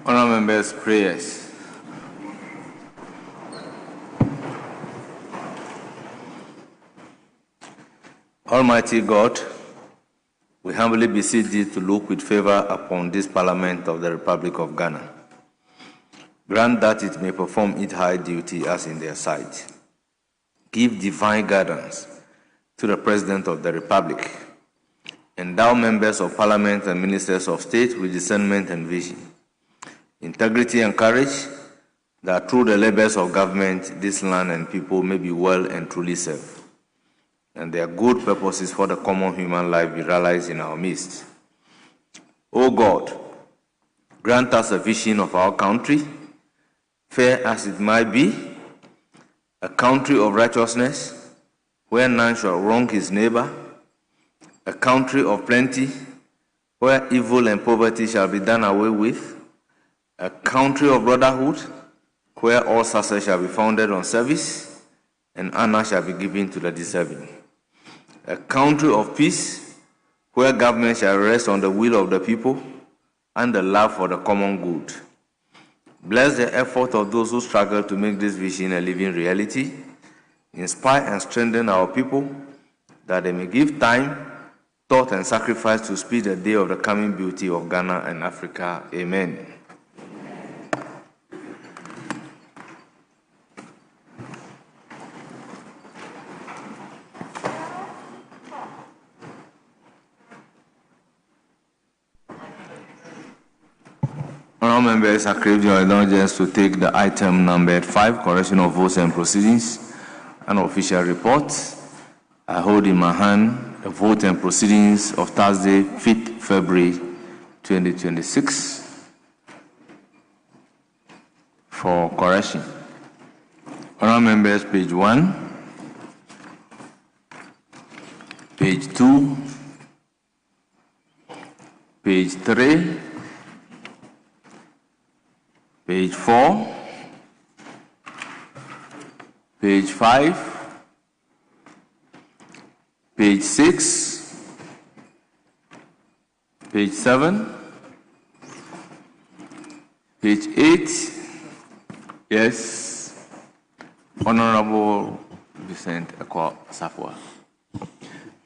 Honourable members, prayers. Almighty God, we humbly beseech thee to look with favor upon this Parliament of the Republic of Ghana. Grant that it may perform its high duty as in their sight. Give divine guidance to the President of the Republic. Endow members of Parliament and ministers of state with discernment and vision, integrity and courage, that through the labors of government, this land and people may be well and truly served, and their good purposes for the common human life be realized in our midst. O God, grant us a vision of our country, fair as it might be, a country of righteousness, where none shall wrong his neighbor, a country of plenty, where evil and poverty shall be done away with, a country of brotherhood, where all success shall be founded on service, and honor shall be given to the deserving. A country of peace, where government shall rest on the will of the people and the love for the common good. Bless the effort of those who struggle to make this vision a living reality. Inspire and strengthen our people, that they may give time, thought, and sacrifice to speed the day of the coming beauty of Ghana and Africa. Amen. Honourable members, I crave your indulgence to take the item numbered 5, correction of votes and proceedings, and official reports. I hold in my hand the vote and proceedings of Thursday, 5th February 2026 for correction. Honourable members, page 1, page 2, page 3, page 4, page 5, page 6, page 7, page 8. Yes, Honorable Vincent Ekwa Safwa.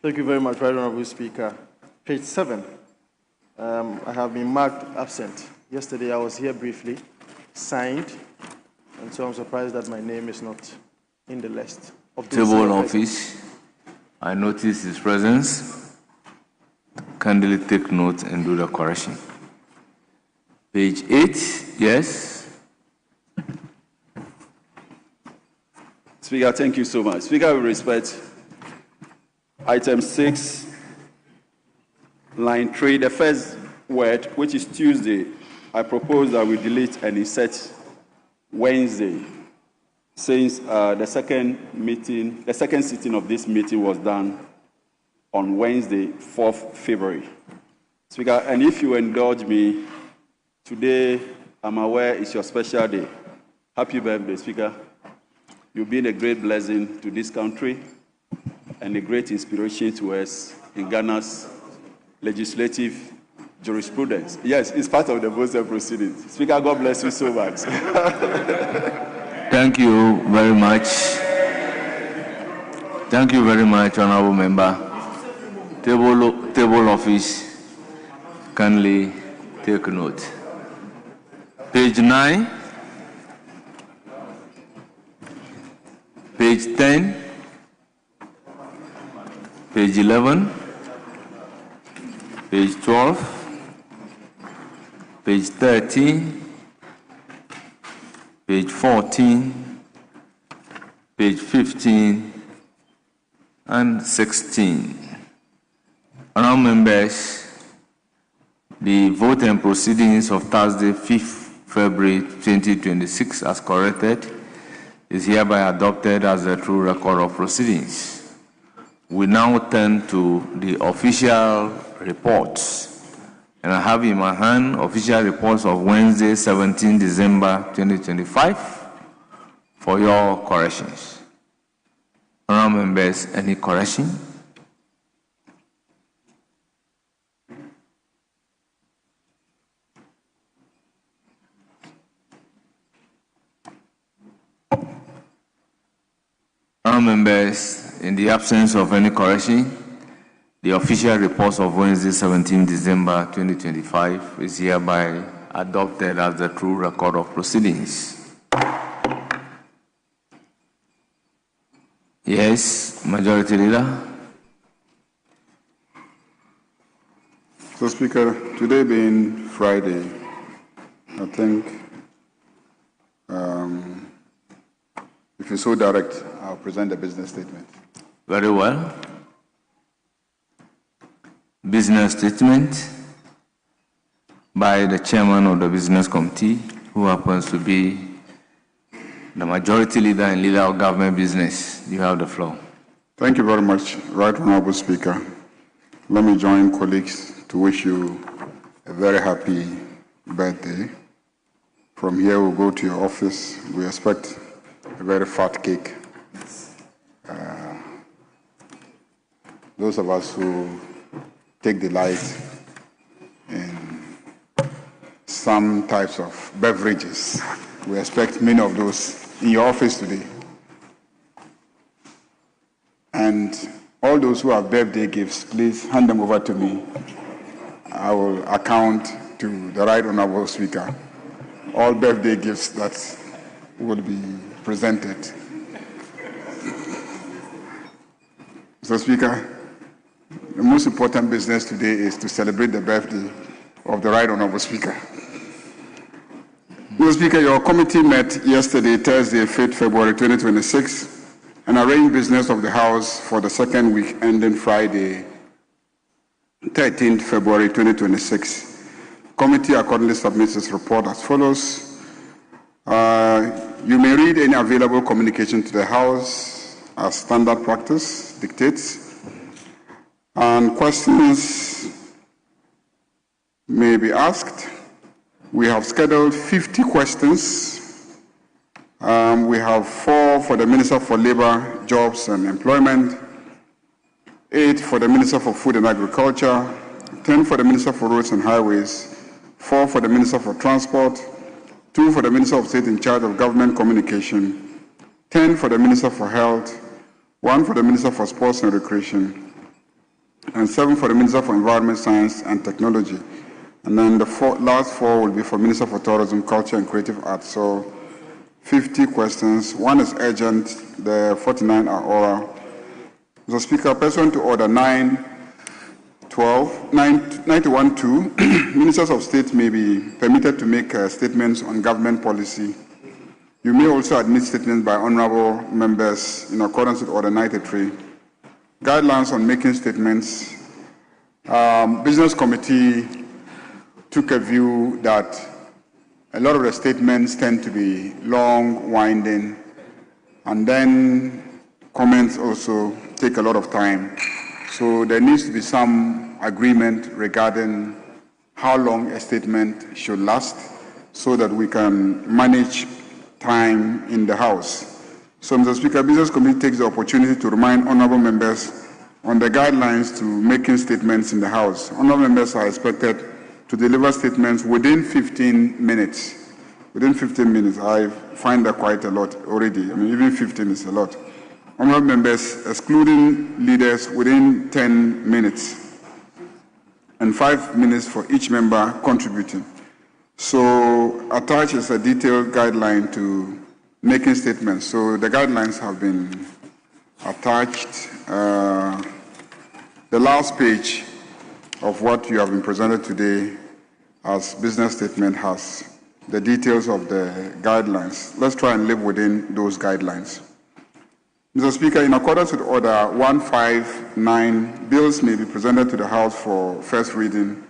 Thank you very much, Right Honorable Speaker. Page 7. I have been marked absent. Yesterday I was here briefly, signed, and so I'm surprised that my name is not in the list of those Table office, I notice his presence. Kindly take note and do the correction. Page 8, yes. Speaker, thank you so much. Speaker, with respect, item 6, line 3, the first word, which is Tuesday, I propose that we delete and insert Wednesday, since the second sitting of this meeting was done on Wednesday, 4th February. Speaker, and if you indulge me, today I'm aware it's your special day. Happy birthday, Speaker. You've been a great blessing to this country and a great inspiration to us in Ghana's legislative jurisprudence. Yes, it's part of the votes and proceedings. Speaker, God bless you so much. Thank you very much. Thank you very much, Honorable Member. Table office, kindly take note. Page 9, page 10, page 11, page 12, page 13, page 14, page 15, and 16. Honourable members, the vote and proceedings of Thursday, 5th February 2026, as corrected, is hereby adopted as a true record of proceedings. We now turn to the official reports, and I have in my hand official reports of Wednesday, 17 December 2025 for your corrections. Honourable members, any correction? Honourable members, in the absence of any correction, the official report of Wednesday, 17 December 2025 is hereby adopted as the true record of proceedings. Yes, Majority Leader. So, Speaker, today being Friday, I think if you're so direct, I'll present the business statement. Very well. Business statement by the chairman of the business committee, who happens to be the majority leader and leader of government business. You have the floor. Thank you very much, Right Honorable Speaker. Let me join colleagues to wish you a very happy birthday. From here, we'll go to your office. We expect a very fat cake. Those of us who take delight in some types of beverages, we expect many of those in your office today. And all those who have birthday gifts, please hand them over to me. I will account to the Right Honorable Speaker all birthday gifts that will be presented. Mr. Speaker, the most important business today is to celebrate the birthday of the Right Honorable Speaker. Mr. Speaker, your committee met yesterday, Thursday, 5th February 2026, and arranged business of the House for the second week ending Friday, 13th February 2026. Committee accordingly submits its report as follows. You may read any available communication to the House as standard practice dictates, and questions may be asked. We have scheduled 50 questions. We have 4 for the Minister for Labor, Jobs and Employment, 8 for the Minister for Food and Agriculture, 10 for the Minister for Roads and Highways, 4 for the Minister for Transport, 2 for the Minister of State in charge of Government Communication, 10 for the Minister for Health, 1 for the Minister for Sports and Recreation, and 7 for the Minister for Environment, Science and Technology. And then the last 4 will be for Minister for Tourism, Culture and Creative Arts. So 50 questions. 1 is urgent, the 49 are oral. Mr. Speaker, pursuant to Order 91-2, Ministers of State may be permitted to make statements on government policy. You may also admit statements by honorable members in accordance with Order 93. Guidelines on making statements. Business Committee took a view that a lot of the statements tend to be long, winding, and then comments also take a lot of time. So there needs to be some agreement regarding how long a statement should last so that we can manage time in the House. So, Mr. Speaker, Business Committee takes the opportunity to remind honorable members on the guidelines to making statements in the House. Honorable members are expected to deliver statements within 15 minutes. Within 15 minutes, I find that quite a lot already. I mean, even 15 is a lot. Honorable members, excluding leaders, within 10 minutes, and 5 minutes for each member contributing. So, attached is a detailed guideline to making statements. So, the guidelines have been attached. The last page of what you have been presented today as business statement has the details of the guidelines. Let's try and live within those guidelines. Mr. Speaker, in accordance with Order 159, bills may be presented to the House for first reading.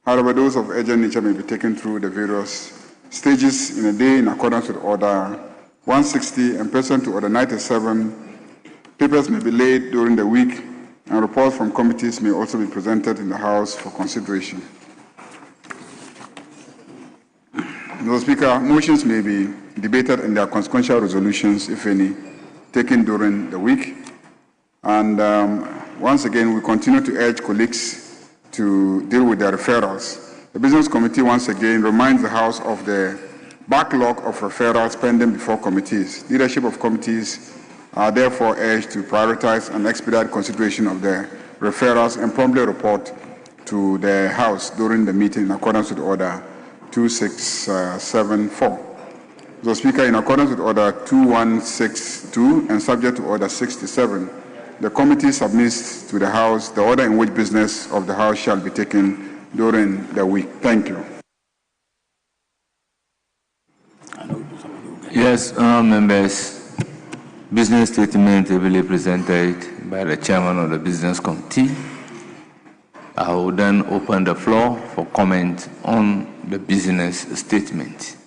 However, those of urgent nature may be taken through the various stages in a day in accordance with Order 160 and pursuant to Order 97. Papers may be laid during the week, and reports from committees may also be presented in the House for consideration. Mr. Speaker, motions may be debated in their consequential resolutions, if any, taken during the week. And once again, we continue to urge colleagues to deal with their referrals. The Business Committee once again reminds the House of the backlog of referrals pending before committees. Leadership of committees are therefore urged to prioritize and expedite consideration of the referrals and promptly report to the House during the meeting in accordance with Order 2674. Mr. Speaker, in accordance with Order 2162 and subject to Order 67, the committee submits to the House the order in which business of the House shall be taken during the week. Thank you. Yes, honourable members. Business statement ably presented by the chairman of the business committee. I will then open the floor for comment on the business statement.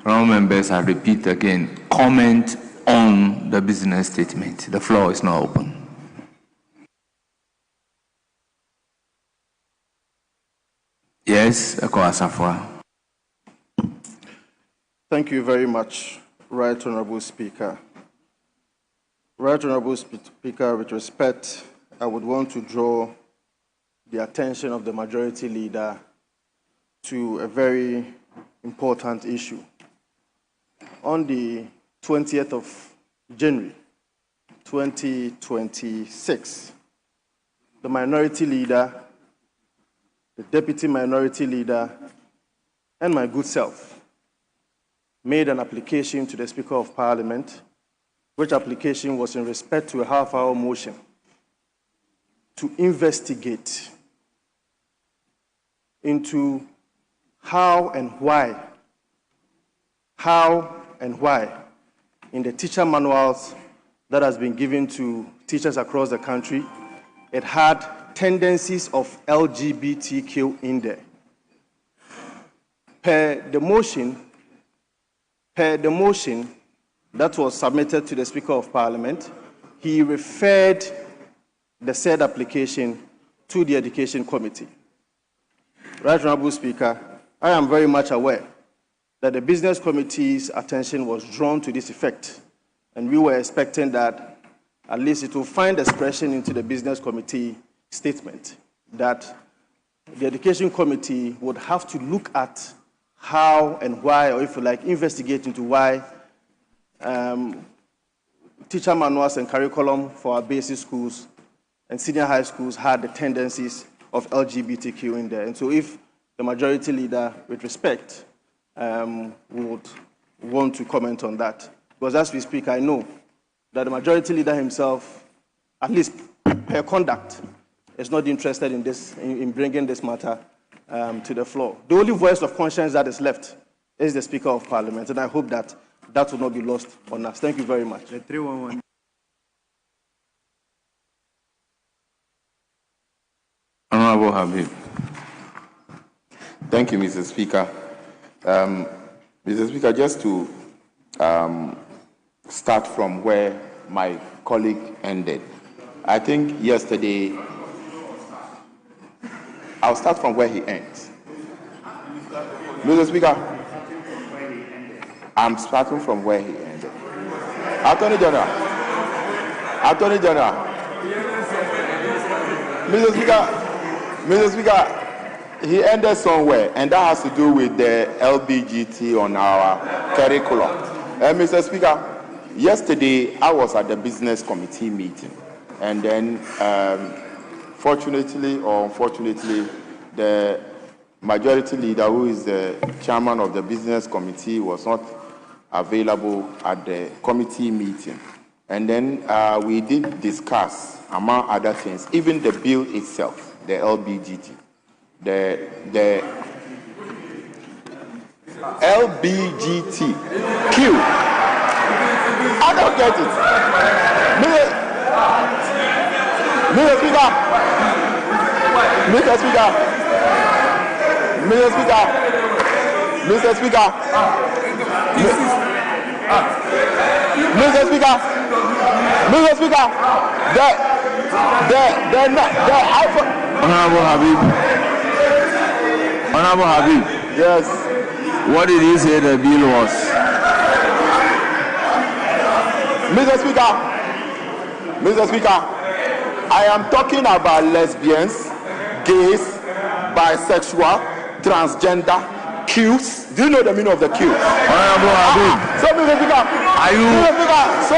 Honourable members, I repeat again, comment on the business statement. The floor is now open. Yes, Eko Asafwa. Thank you very much, Right Honourable Speaker. Right Honourable Speaker, with respect, I would want to draw the attention of the Majority Leader to a very important issue. On the 20th of January, 2026, the Minority Leader, the Deputy Minority Leader, and my good self made an application to the Speaker of Parliament, which application was in respect to a half-hour motion to investigate into how and why in the teacher manuals that has been given to teachers across the country, it had tendencies of LGBTQ in there. Per the motion that was submitted to the Speaker of Parliament, he referred the said application to the Education Committee. Right Honourable Speaker, I am very much aware that the Business Committee's attention was drawn to this effect, and we were expecting that at least it will find expression into the Business Committee statement that the Education Committee would have to look at how and why, or if you like, investigate into why teacher manuals and curriculum for our basic schools and senior high schools had the tendencies of LGBTQ in there. And so if the Majority Leader, with respect, would want to comment on that. Because as we speak, I know that the Majority Leader himself, at least per conduct, is not interested in this, in bringing this matter to the floor. The only voice of conscience that is left is the Speaker of Parliament, and I hope that that will not be lost on us. Thank you very much. The 311. Honourable Habib. Thank you, Mr. Speaker. Mr. Speaker, just to start from where my colleague ended. I think yesterday, I'll start from where he ends. Mr. Speaker, I'm starting from where he ended. Attorney General, Mr. Speaker, he ended somewhere, and that has to do with the LBGT on our curriculum. Mr. Speaker, yesterday I was at the Business Committee meeting, and then fortunately or unfortunately, the Majority Leader, who is the chairman of the Business Committee, was not available at the committee meeting. And then we did discuss, among other things, even the bill itself, the LBGT. The LBGTQ. I don't get it. Mr. Speaker. Mr. Speaker. Mr. Speaker. Mr. Speaker. Mr. Speaker. Mr. Speaker. Honourable Habib. Honourable Habib. Yes. What did he say the bill was? Mr. Speaker, I am talking about lesbians, gays, bisexual, transgender, Qs. Do you know the meaning of the Q? Honourable Habib. So, Mr. Speaker, Are you? Mr. Speaker, so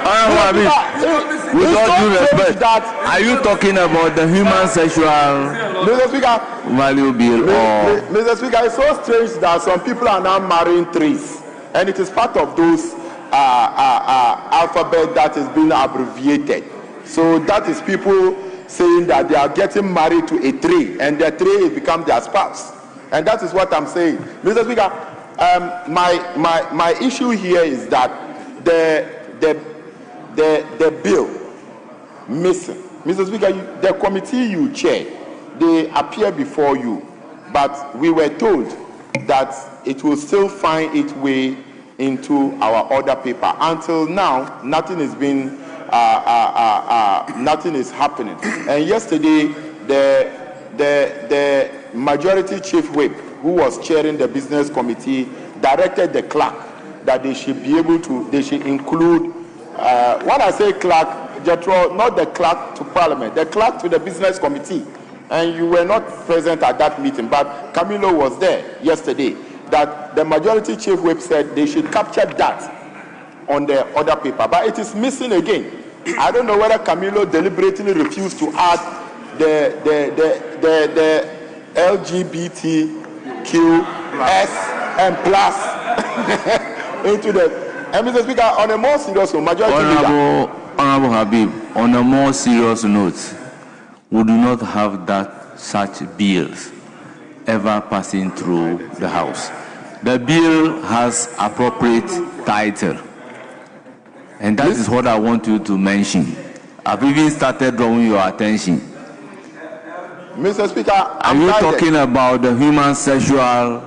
With all due respect, are you talking about the human sexual value bill or? Mr. Speaker, it's so strange that some people are now marrying trees, and it is part of those alphabet that is being abbreviated. So that is people saying that they are getting married to a tree, and the tree has become their spouse, and that is what I'm saying, Mr. Speaker. My issue here is that the bill missing, Mr. Speaker. The committee you chair, they appear before you, but we were told that it will still find its way into our order paper. Until now, nothing is being, nothing is happening. And yesterday, the majority chief whip, who was chairing the business committee, directed the clerk that they should be able to, they should include, when I say clerk, Jethro, not the clerk to Parliament, the clerk to the business committee. And you were not present at that meeting, but Camilo was there yesterday, that the majority chief whip said they should capture that on the order paper, but it is missing again. I don't know whether Camilo deliberately refused to add the LGBTQS and plus into the. And Mr. Speaker, on a more serious note, majority leader. Honorable Habib, on a more serious note, we do not have such bills ever passing through the House. The bill has appropriate title, and that is what I want you to mention. I've even started drawing your attention. Mr. Speaker, are you talking about the human sexual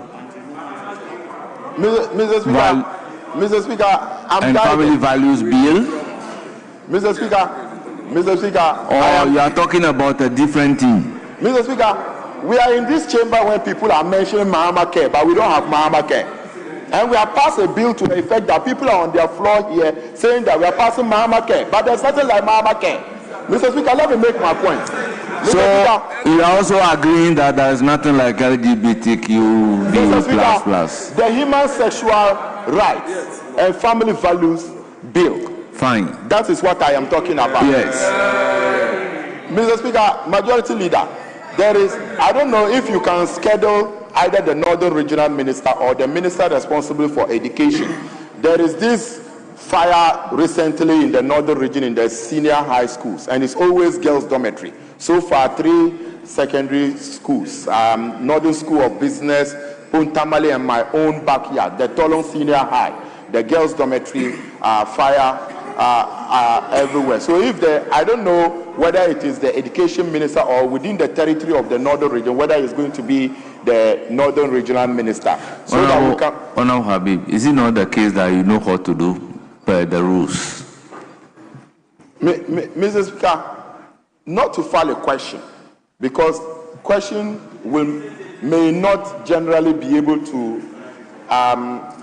Mr. Speaker, and family values bill? Mr. Speaker, or you are talking about a different thing? Mr. Speaker, we are in this chamber when people are mentioning Mahama Care, but we don't have Mahama Care. And we have passed a bill to the effect that people are on their floor here saying that we are passing Mahama Care, but there's nothing like Mahama Care. Mr. Speaker, let me make my point. So you are also agreeing that there is nothing like LGBTQ plus. The human sexual rights and family values bill. Fine. That is what I am talking about. Yes. Mr. Speaker, majority leader, there is, I don't know if you can schedule either the Northern Regional Minister or the Minister responsible for education. There is this fire recently in the Northern region in the senior high schools, and it's always girls' dormitory. So far, 3 secondary schools, Northern School of Business, Puntamale, and my own backyard, the Tolong Senior High, the girls' dormitory, fire everywhere. So if I don't know whether it is the education minister or within the territory of the Northern region, whether it's going to be the Northern Regional Minister. So that we can. Honorable Habib, is it not the case that you know what to do per the rules? Mr. Speaker, not to file a question, because question may not generally be able to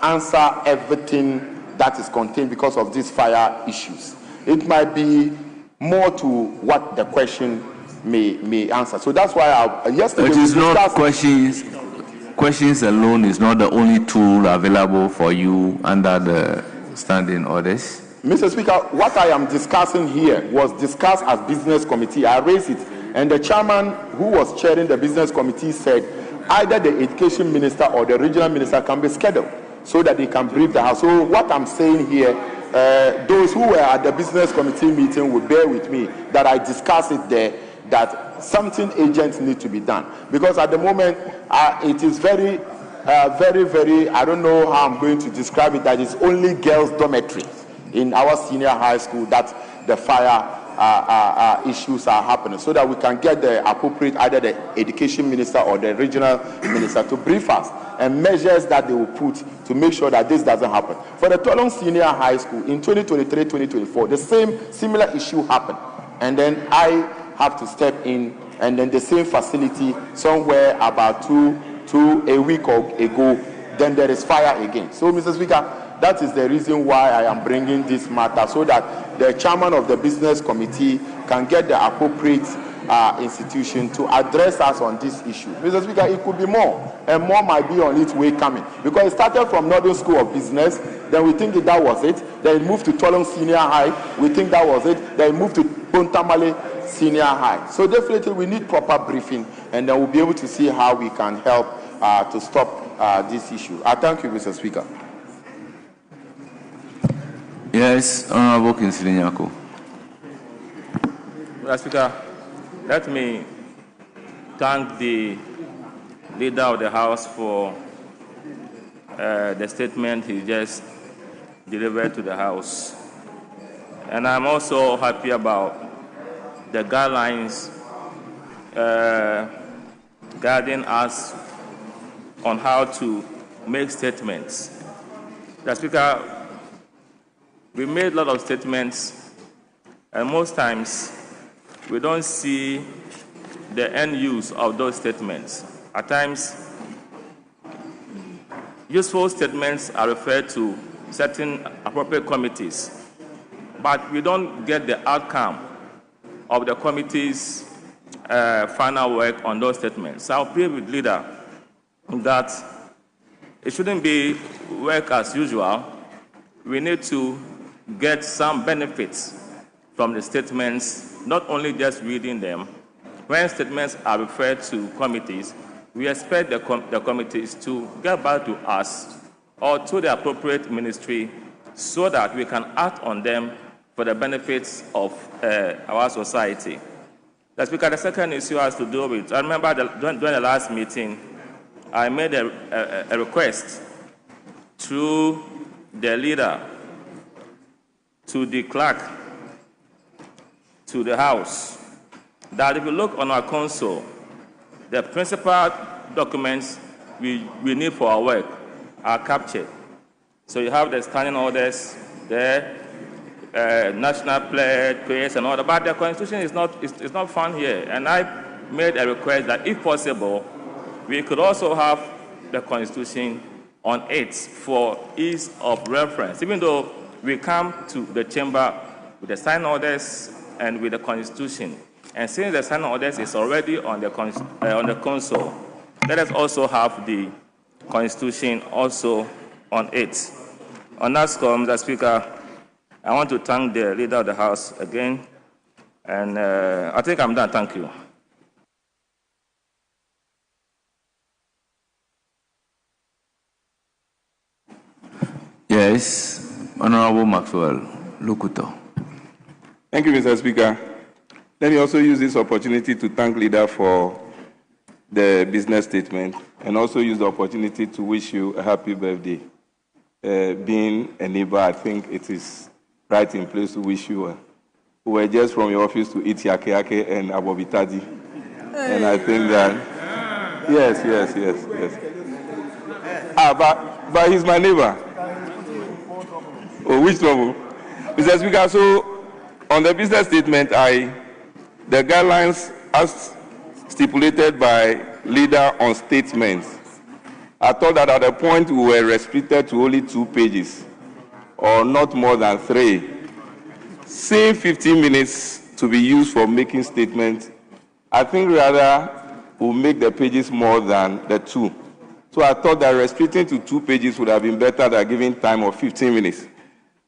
answer everything that is contained because of these fire issues. It might be more to what the question may answer. So that's why yesterday it is not questions. Questions alone is not the only tool available for you under the standing orders. Mr. Speaker, what I am discussing here was discussed as business committee. I raised it, and the chairman who was chairing the business committee said either the education minister or the regional minister can be scheduled so that they can brief the House. So what I'm saying here, those who were at the business committee meeting will bear with me that I discussed it there, that something urgent needs to be done. Because at the moment, it is very, I don't know how I'm going to describe it, that it's only girls' dormitory in our senior high school that the fire issues are happening, so that we can get the appropriate, either the education minister or the regional minister to brief us and measures that they will put to make sure that this doesn't happen. For the Tolong Senior High School in 2023-2024, the similar issue happened, and then I have to step in, and then the same facility somewhere about a week ago, then there is fire again. So, Mr. Speaker, that is the reason why I am bringing this matter, so that the chairman of the business committee can get the appropriate institution to address us on this issue. Mr. Speaker, it could be more, and more might be on its way coming. Because it started from Northern School of Business, then we think that was it. Then it moved to Tolong Senior High, we think that was it. Then it moved to Pontamale Senior High. So definitely we need proper briefing, and then we'll be able to see how we can help to stop this issue. I thank you, Mr. Speaker. Yes, Honorable Kingsley Nyako. Mr. Speaker, let me thank the leader of the House for the statement he just delivered to the House. And I'm also happy about the guidelines guiding us on how to make statements. Mr. Speaker, we made a lot of statements, and most times we don't see the end use of those statements. At times, useful statements are referred to certain appropriate committees, but we don't get the outcome of the committee's final work on those statements. So I'll plead with leader that it shouldn't be work as usual. We need to get some benefits from the statements, not only just reading them. When statements are referred to committees, we expect the committees to get back to us or to the appropriate ministry so that we can act on them for the benefits of our society. Mr. Speaker, the second issue has to do with, I remember during the last meeting, I made a request through the leader to the clerk, to the House, that if you look on our console, the principal documents we need for our work are captured. So you have the standing orders there, national pledge, and all that, but the Constitution is not found here. And I made a request that, if possible, we could also have the Constitution on it for ease of reference, even though we come to the chamber with the sign orders and with the Constitution. And since the sign orders is already on the console, let us also have the Constitution also on it. On that score, Mr. Speaker, I want to thank the leader of the House again, and I think I'm done. Thank you. Yes, Honorable Maxwell Lukuto. Thank you, Mr. Speaker. Let me also use this opportunity to thank leader for the business statement, and also use the opportunity to wish you a happy birthday. Being a neighbor, I think it is right in place to wish you. We were just from your office to eat yake and abobitadi. And I think that, yes. But he's my neighbor. Oh, which trouble? Mr. Speaker, so on the business statement, the guidelines as stipulated by leader on statements, I thought that at the point we were restricted to only 2 pages, or not more than 3. Saying 15 minutes to be used for making statements, I think rather will make the pages more than the 2. So I thought that restricting to 2 pages would have been better than giving time of 15 minutes.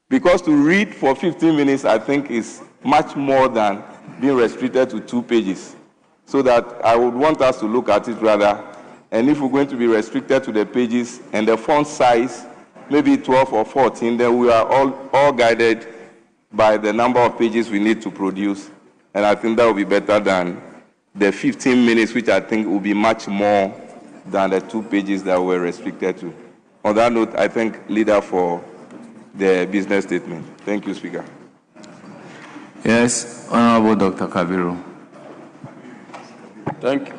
Because to read for 15 minutes, I think, is much more than being restricted to 2 pages. So that I would want us to look at it rather, and if we're going to be restricted to the pages and the font size, maybe 12 or 14, then we are all guided by the number of pages we need to produce. And I think that will be better than the 15 minutes, which I think will be much more than the 2 pages that we're restricted to. On that note, I thank leader for the business statement. Thank you, Speaker. Yes, Honorable Dr. Kabiru. Thank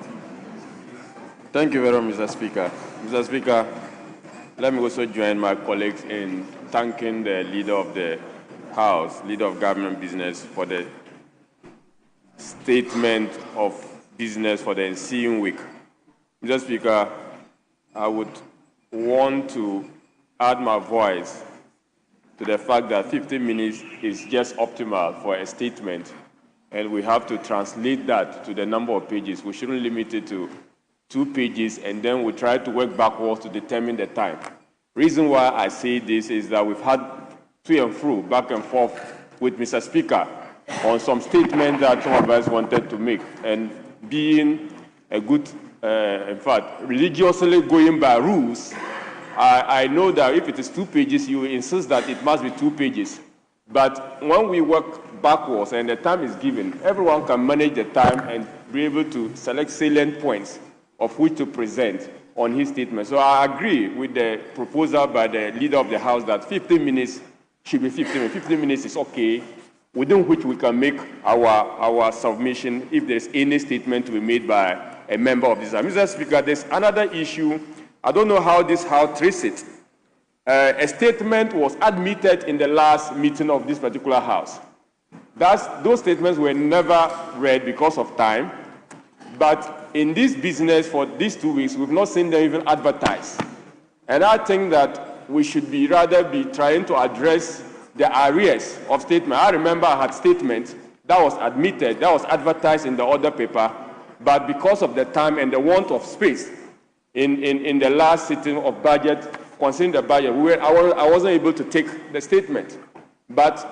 you very much, Mr. Speaker. Mr. Speaker, let me also join my colleagues in thanking the leader of the House, leader of government business, for the statement of business for the ensuing week. Mr. Speaker, I would want to add my voice to the fact that 15 minutes is just optimal for a statement, and we have to translate that to the number of pages. We shouldn't limit it to 2 pages, and then we try to work backwards to determine the time. Reason why I say this is that we've had to and fro, back and forth with Mr. Speaker on some statements that some of us wanted to make, and being a good, in fact, religiously going by rules, I know that if it is 2 pages, you insist that it must be 2 pages. But when we work backwards and the time is given, everyone can manage the time and be able to select salient points of which to present on his statement. So I agree with the proposal by the leader of the House that 15 minutes should be 15 minutes. 15 minutes is okay, within which we can make our submission if there's any statement to be made by a member of this House. Mr. Speaker, there's another issue. I don't know how this House treats it. A statement was admitted in the last meeting of this particular House. Those statements were never read because of time, but in this business for these 2 weeks, we've not seen them even advertised. And I think that we should rather be trying to address the arrears of statement. I remember I had statements that was admitted, that was advertised in the other paper, but because of the time and the want of space in the last sitting of budget, concerning the budget, I wasn't able to take the statement. But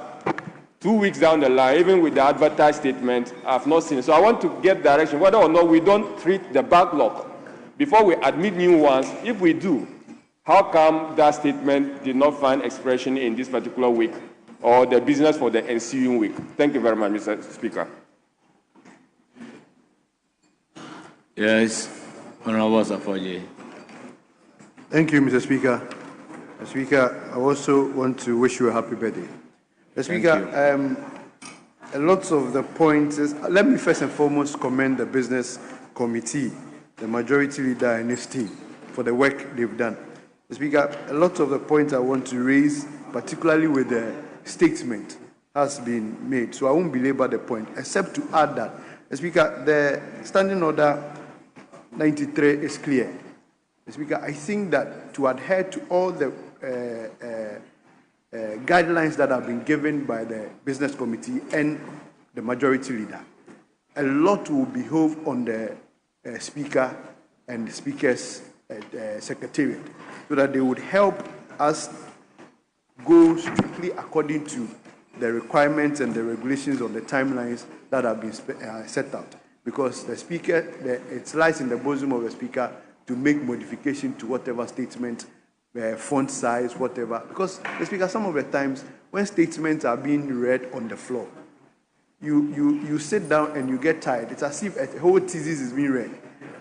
2 weeks down the line, even with the advertised statement, I've not seen it. So I want to get direction, whether or not we don't treat the backlog before we admit new ones. If we do, how come that statement did not find expression in this particular week or the business for the ensuing week? Thank you very much, Mr. Speaker. Yes, Honorable Safoje. Thank you, Mr. Speaker. Mr. Speaker, I also want to wish you a happy birthday. Mr. Speaker, a lot of the points, let me first and foremost commend the Business Committee, the Majority Leader and his team for the work they've done. Mr. Speaker, a lot of the points I want to raise, particularly with the statement, has been made. So I won't belabor the point, except to add that, Mr. Speaker, the Standing Order 93 is clear. Mr. Speaker, I think that to adhere to all the guidelines that have been given by the Business Committee and the Majority Leader, a lot will behove on the Speaker and the Speaker's Secretariat, so that they would help us go strictly according to the requirements and the regulations of the timelines that have been set out. Because the Speaker, it lies in the bosom of the Speaker to make modification to whatever statement, font size, whatever. Because the Speaker, some of the times when statements are being read on the floor, you sit down and you get tired. It's as if a whole thesis is being read.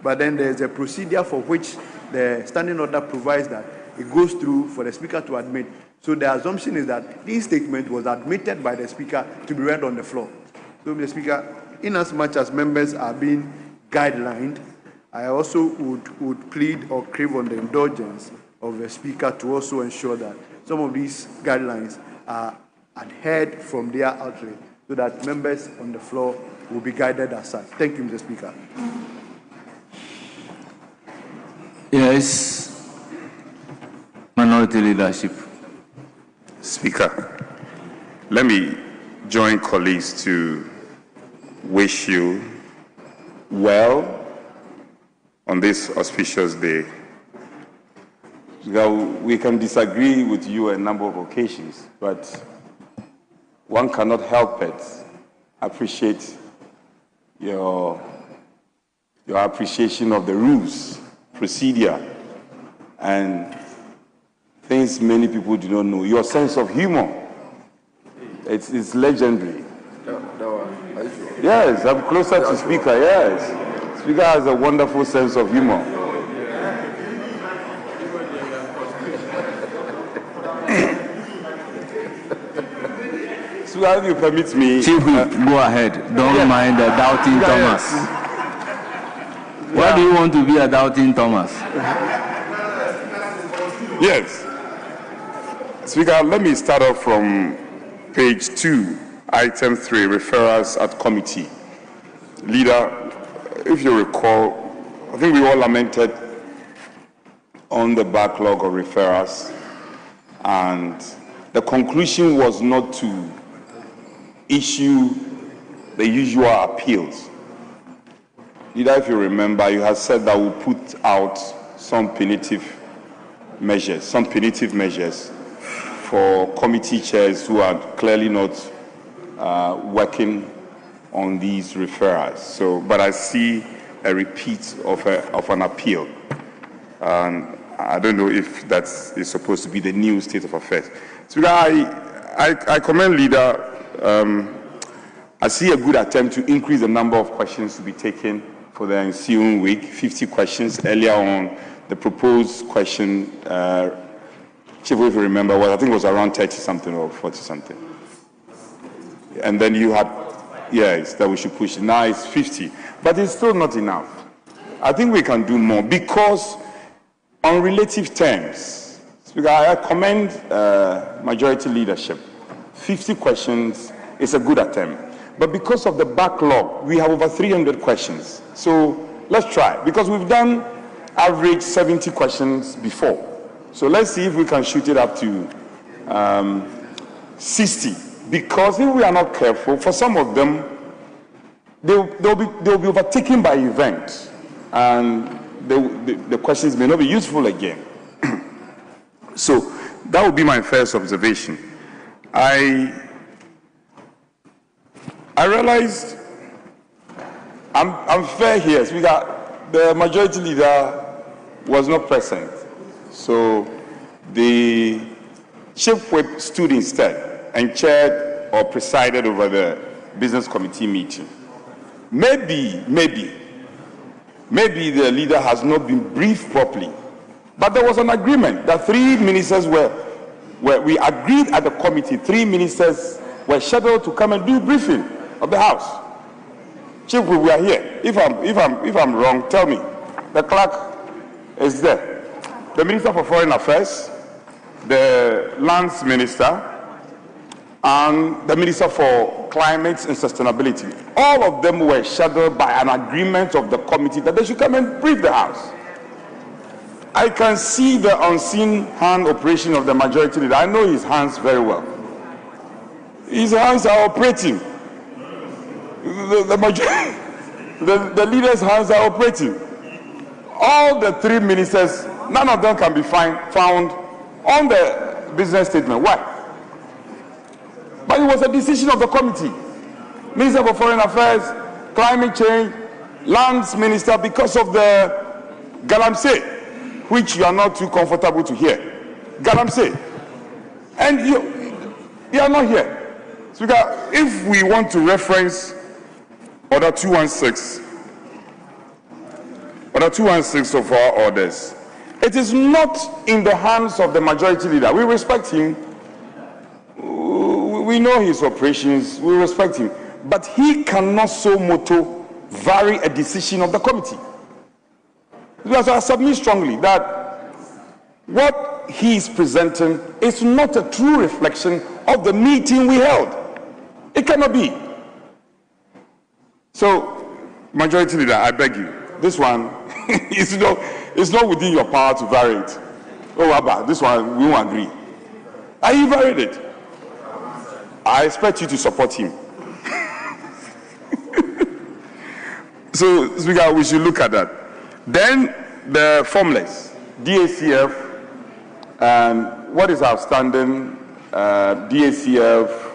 But then there's a procedure for which the Standing Order provides that it goes through for the Speaker to admit. So the assumption is that this statement was admitted by the Speaker to be read on the floor. So, Mr. Speaker, in as much as members are being guidelined, I also would plead or crave on the indulgence of the Speaker to also ensure that some of these guidelines are adhered from their outlet, so that members on the floor will be guided as such. Thank you, Mr. Speaker. Yes, Minority Leadership. Speaker, let me join colleagues to wish you well on this auspicious day. We can disagree with you on a number of occasions, but one cannot help but appreciate your appreciation of the rules, procedure, and things many people do not know. Your sense of humor, it's legendary. Yes, I'm closer to Speaker, yes. Speaker has a wonderful sense of humor. So if you permit me... Chief, go ahead. Don't mind the doubting Thomas. Why do you want to be a doubting Thomas? Yes. Speaker, let me start off from page 2, item 3, referrals at committee. Leader, if you recall, I think we all lamented on the backlog of referrals, and the conclusion was not to issue the usual appeals. Leader, if you remember, you had said that we'll put out some punitive measures for committee chairs who are clearly not working on these referrals. So, but I see a repeat of an appeal. And I don't know if that is supposed to be the new state of affairs. So I commend Leader. I see a good attempt to increase the number of questions to be taken for the ensuing week, 50 questions. Earlier on, the proposed question, Chief, if you remember, I think it was around 30-something or 40-something. And then you had, yes, that we should push it. Now it's 50. But it's still not enough. I think we can do more because on relative terms, I commend majority leadership. 50 questions is a good attempt. But because of the backlog, we have over 300 questions. So let's try, because we've done average 70 questions before. So let's see if we can shoot it up to 60. Because if we are not careful, for some of them, they'll be overtaken by events, and the questions may not be useful again. So that would be my first observation. I realized I'm fair here. The majority leader was not present, so the chief whip stood instead and chaired or presided over the business committee meeting. Maybe the leader has not been briefed properly, but there was an agreement that 3 ministers we agreed at the committee. 3 ministers were scheduled to come and do briefing of the House. Chief, we are here. If I'm wrong, tell me. The clerk is there. The Minister for Foreign Affairs, the Lands Minister, and the Minister for Climate and Sustainability. All of them were scheduled by an agreement of the committee that they should come and brief the House. I can see the unseen hand operation of the majority leader. I know his hands very well. His hands are operating. The leader's hands are operating. All the 3 ministers, none of them can be found on the business statement. Why? But it was a decision of the committee. Minister for Foreign Affairs, Climate Change, Lands Minister, because of the Galamsey, which you are not too comfortable to hear. Galamsey. And you are not here. So if we want to reference Order 216 of our orders, it is not in the hands of the majority leader. We respect him. We know his operations. We respect him. But he cannot so moto vary a decision of the committee. Because I submit strongly that what he is presenting is not a true reflection of the meeting we held. It cannot be. So, majority leader, I beg you, this one is not within your power to vary it. Oh, Abba, this one, we won't agree. He varied it. I expect you to support him. So, Speaker, we should look at that. Then, the formulas, DACF, and what is outstanding, DACF,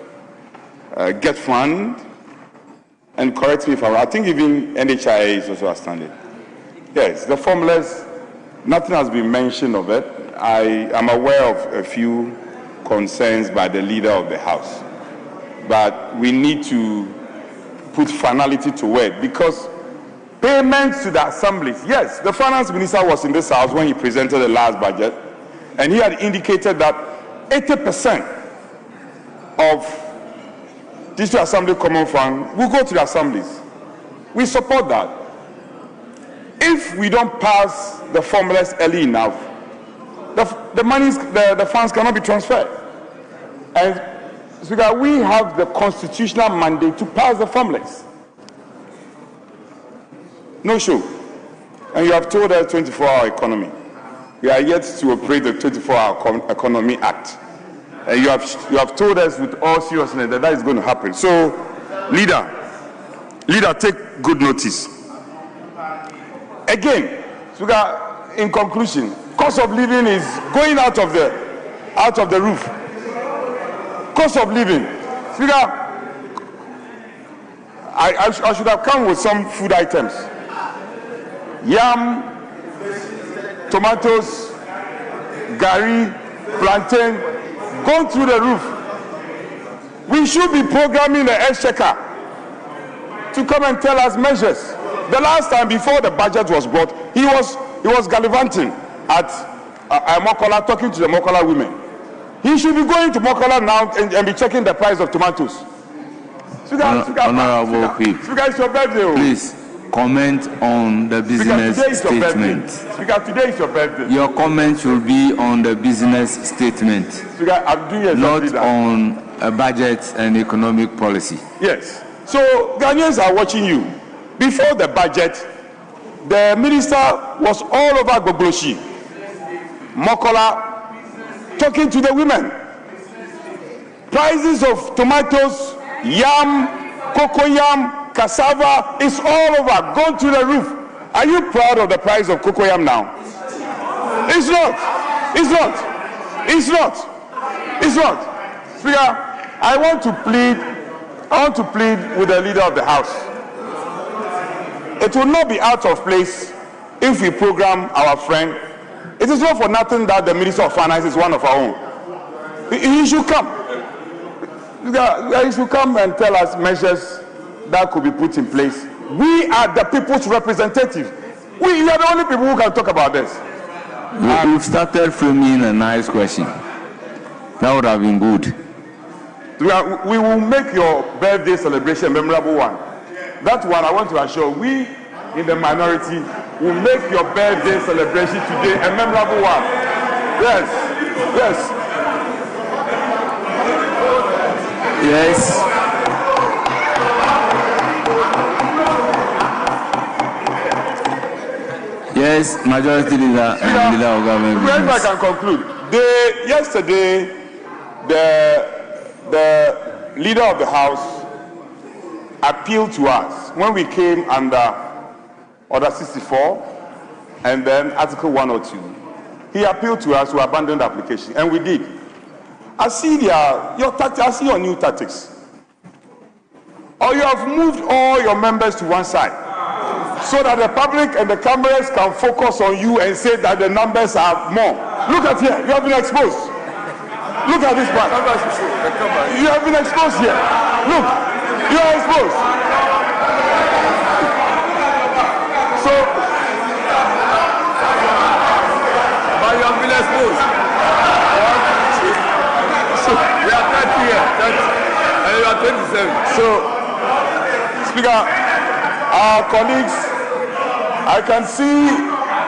Get Fund, and correct me if I'm wrong, I think even NHIA is also outstanding. Yes, the formulas, nothing has been mentioned of it. I am aware of a few concerns by the leader of the House. But we need to put finality to it, because payments to the assemblies, yes, the finance minister was in this House when he presented the last budget, and he had indicated that 80% of District Assembly Common Fund will go to the assemblies. We support that. If we don't pass the formulas early enough, the funds cannot be transferred. And Speaker, we have the constitutional mandate to pass the formulas. No show. And you have told us 24-hour economy. We are yet to operate the 24-hour Economy Act. And you have told us with all seriousness that is going to happen. So, leader, Leader, take good notice. Again, Speaker, in conclusion, cost of living is going out of the roof. Cost of living. Speaker, I should have come with some food items. Yam, tomatoes, gari, plantain, going through the roof. We should be programming the exchequer to come and tell us measures. The last time before the budget was brought, he was gallivanting at Mokola, talking to the Mokola women. He should be going to Mokola now and be checking the price of tomatoes. Honorable Whip, Speaker, it's your birthday. please comment on the business statement. Speaker, today is your birthday. Your comment should be on the business statement, Speaker, I'm doing exactly not on a budget and economic policy. Yes. So Ghanaians are watching you. Before the budget, the minister was all over Gogloshi, Mokola, talking to the women. Prices of tomatoes, yam, cocoyam, cassava is all over, gone to the roof. Are you proud of the price of cocoyam now? It's not. It's not. It's not. It's not. Speaker, I want to plead with the leader of the House. It will not be out of place if we program our friend. It is not for nothing that the Minister of Finance is one of our own. He should come. He should come and tell us measures that could be put in place. We are the people's representative. We are the only people who can talk about this. You've started framing a nice question. That would have been good. We will make your birthday celebration a memorable one. That one, I want to assure we in the minority will make your birthday celebration today a memorable one. Yes, yes. Yes. Yes, Majority Leader and Leader of Government. If I can conclude. Yesterday, the Leader of the House appealed to us when we came under Order 64 and then Article 102. He appealed to us to abandon the application, and we did. I see I see your new tactics. Or you have moved all your members to one side so that the public and the cameras can focus on you and say that the numbers are more. Look at here, you have been exposed. Look at this part. You have been exposed here. Look, you are exposed. So, But you have been exposed. So we are 30 here, and you are 27. So, Speaker, our colleagues, I can see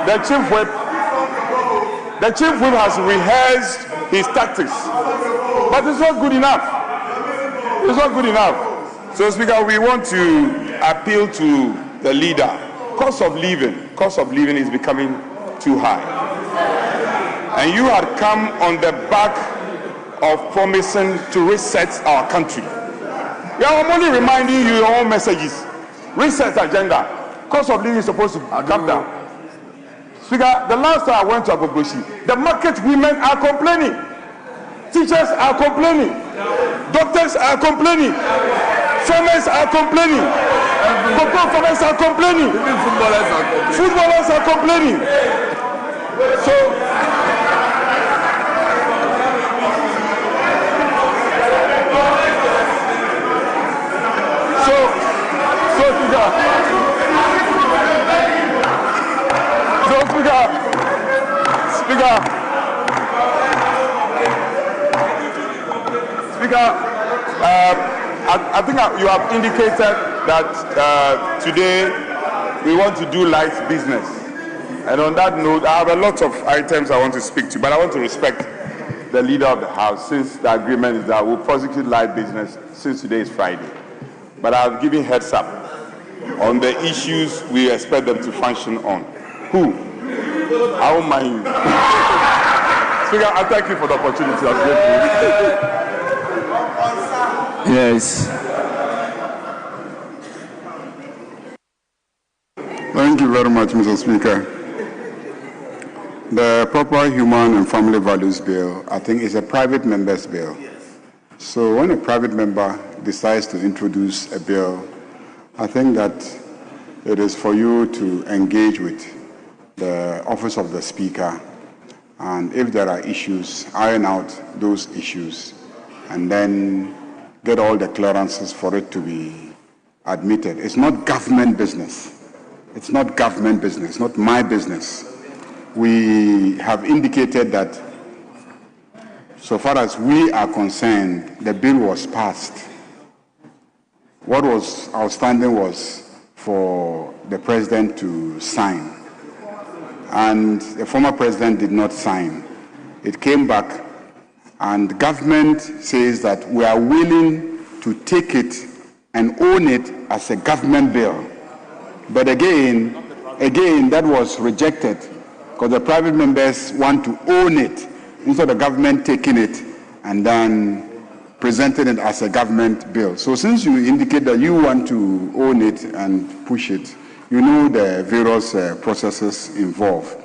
the Chief Whip. The Chief Whip has rehearsed his tactics, but it's not good enough. It's not good enough. So, Speaker, we want to appeal to the leader. Cost of living is becoming too high. And you had come on the back of promising to reset our country. I'm only reminding you your own messages. Reset agenda. Cost of living is supposed to come down. Speaker, the last time I went to Agbogbloshi, the market women are complaining. Teachers are complaining. Doctors are complaining. Farmers are complaining. Cocoa farmers are complaining. Even footballers are complaining. Footballers are complaining. So, Speaker, I think you have indicated that today we want to do light business. And on that note, I have a lot of items I want to speak to, but I want to respect the leader of the House, since the agreement is that we'll prosecute light business since today is Friday. But I've given heads up on the issues we expect them to function on. Who? I won't mind you. Speaker, I thank you for the opportunity. I'm grateful. Yes. you very much, Mr. Speaker. The Proper Human and Family Values Bill, I think, is a private member's bill. So when a private member decides to introduce a bill, I think that it is for you to engage with the Office of the Speaker, and if there are issues, iron out those issues, and then get all the clearances for it to be admitted. It's not government business. It's not government business, it's not my business. We have indicated that so far as we are concerned, the bill was passed. What was outstanding was for the president to sign. And the former president did not sign. It came back, and the government says that we are willing to take it and own it as a government bill. But again, that was rejected because the private members want to own it instead of the government taking it and then presenting it as a government bill. So since you indicate that you want to own it and push it, you know the various processes involved.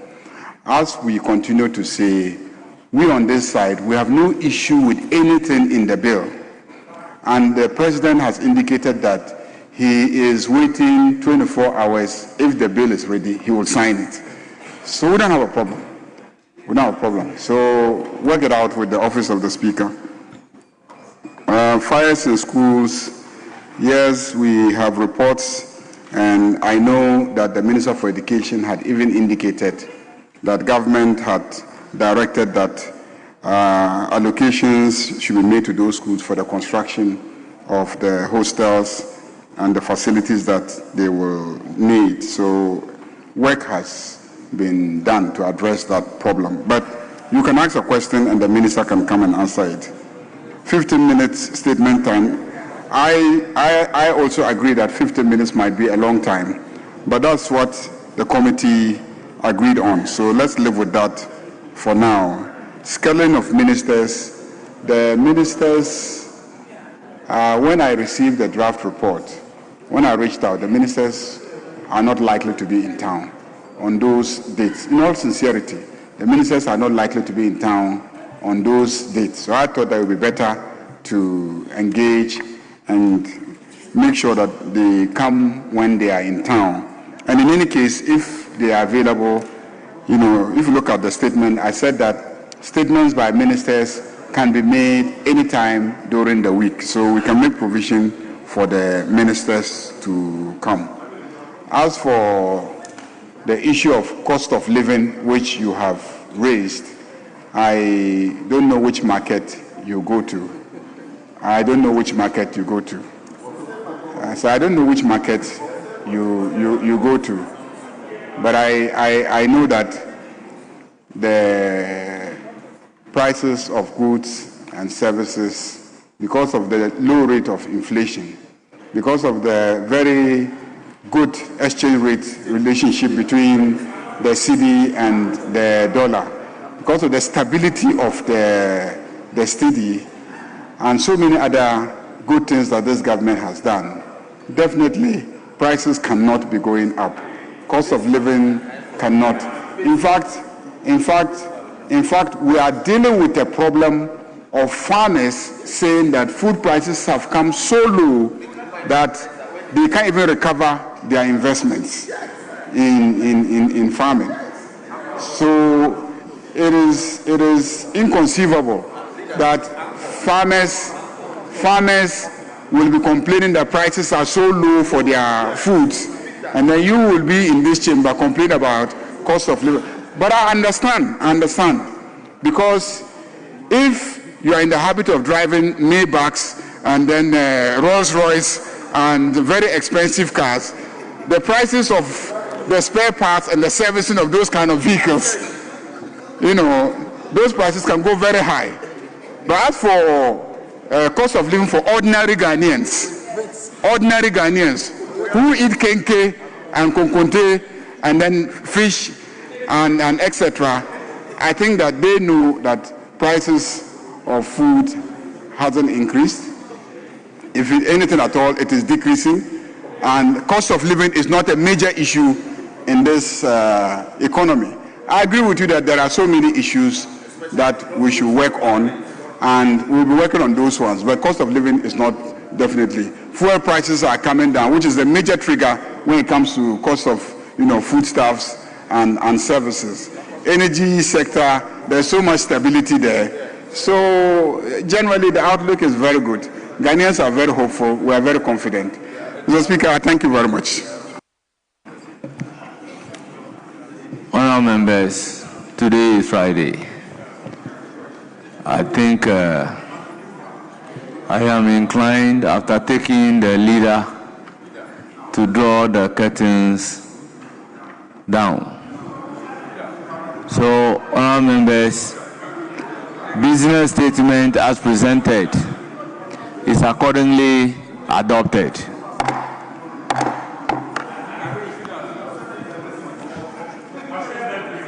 As we continue to say, we on this side, we have no issue with anything in the bill. And the president has indicated that he is waiting 24 hours. If the bill is ready, he will sign it. So we don't have a problem. We don't have a problem. So work it out with the Office of the Speaker. Fires in schools, yes, we have reports, and I know that the Minister for Education had even indicated that government had directed that allocations should be made to those schools for the construction of the hostels and the facilities that they will need. So work has been done to address that problem. But you can ask a question and the minister can come and answer it. 15 minutes statement time. I also agree that 15 minutes might be a long time, but that's what the committee agreed on. So let's live with that for now. Scheduling of ministers. The ministers, when I received the draft report, when I reached out, the ministers are not likely to be in town on those dates. In all sincerity, the ministers are not likely to be in town on those dates. So I thought that it would be better to engage and make sure that they come when they are in town. And in any case, if they are available, you know, if you look at the statement, I said that statements by ministers can be made anytime during the week. So we can make provision for the ministers to come. As for the issue of cost of living, which you have raised, I don't know which market you go to. I don't know which market you go to. So I don't know which market you go to. But I know that the prices of goods and services, because of the low rate of inflation, because of the very good exchange rate relationship between the cedi and the dollar, because of the stability of the cedi, and so many other good things that this government has done, definitely prices cannot be going up. Cost of living cannot. In fact, we are dealing with a problem of farmers saying that food prices have come so low that they can't even recover their investments in farming. So it is inconceivable that farmers will be complaining that prices are so low for their foods, and then you will be in this chamber complaining about cost of living. But I understand, because if you are in the habit of driving Maybachs and then Rolls Royce and very expensive cars, the prices of the spare parts and the servicing of those kind of vehicles, you know, those prices can go very high. But as for cost of living for ordinary Ghanaians who eat kenke and konkonte and then fish and etc., I think that they know that prices of food hasn't increased. If anything at all, it is decreasing, and cost of living is not a major issue in this economy. I agree with you that there are so many issues that we should work on, and we'll be working on those ones, but cost of living is not definitely. Fuel prices are coming down, which is the major trigger when it comes to cost of foodstuffs and services. Energy sector, there's so much stability there. So generally the outlook is very good. Ghanaians are very hopeful, we are very confident. Mr. Speaker, thank you very much. Honourable members, today is Friday. I think I am inclined, after taking the leader, to draw the curtains down. So, honourable members, business statement as presented is accordingly adopted.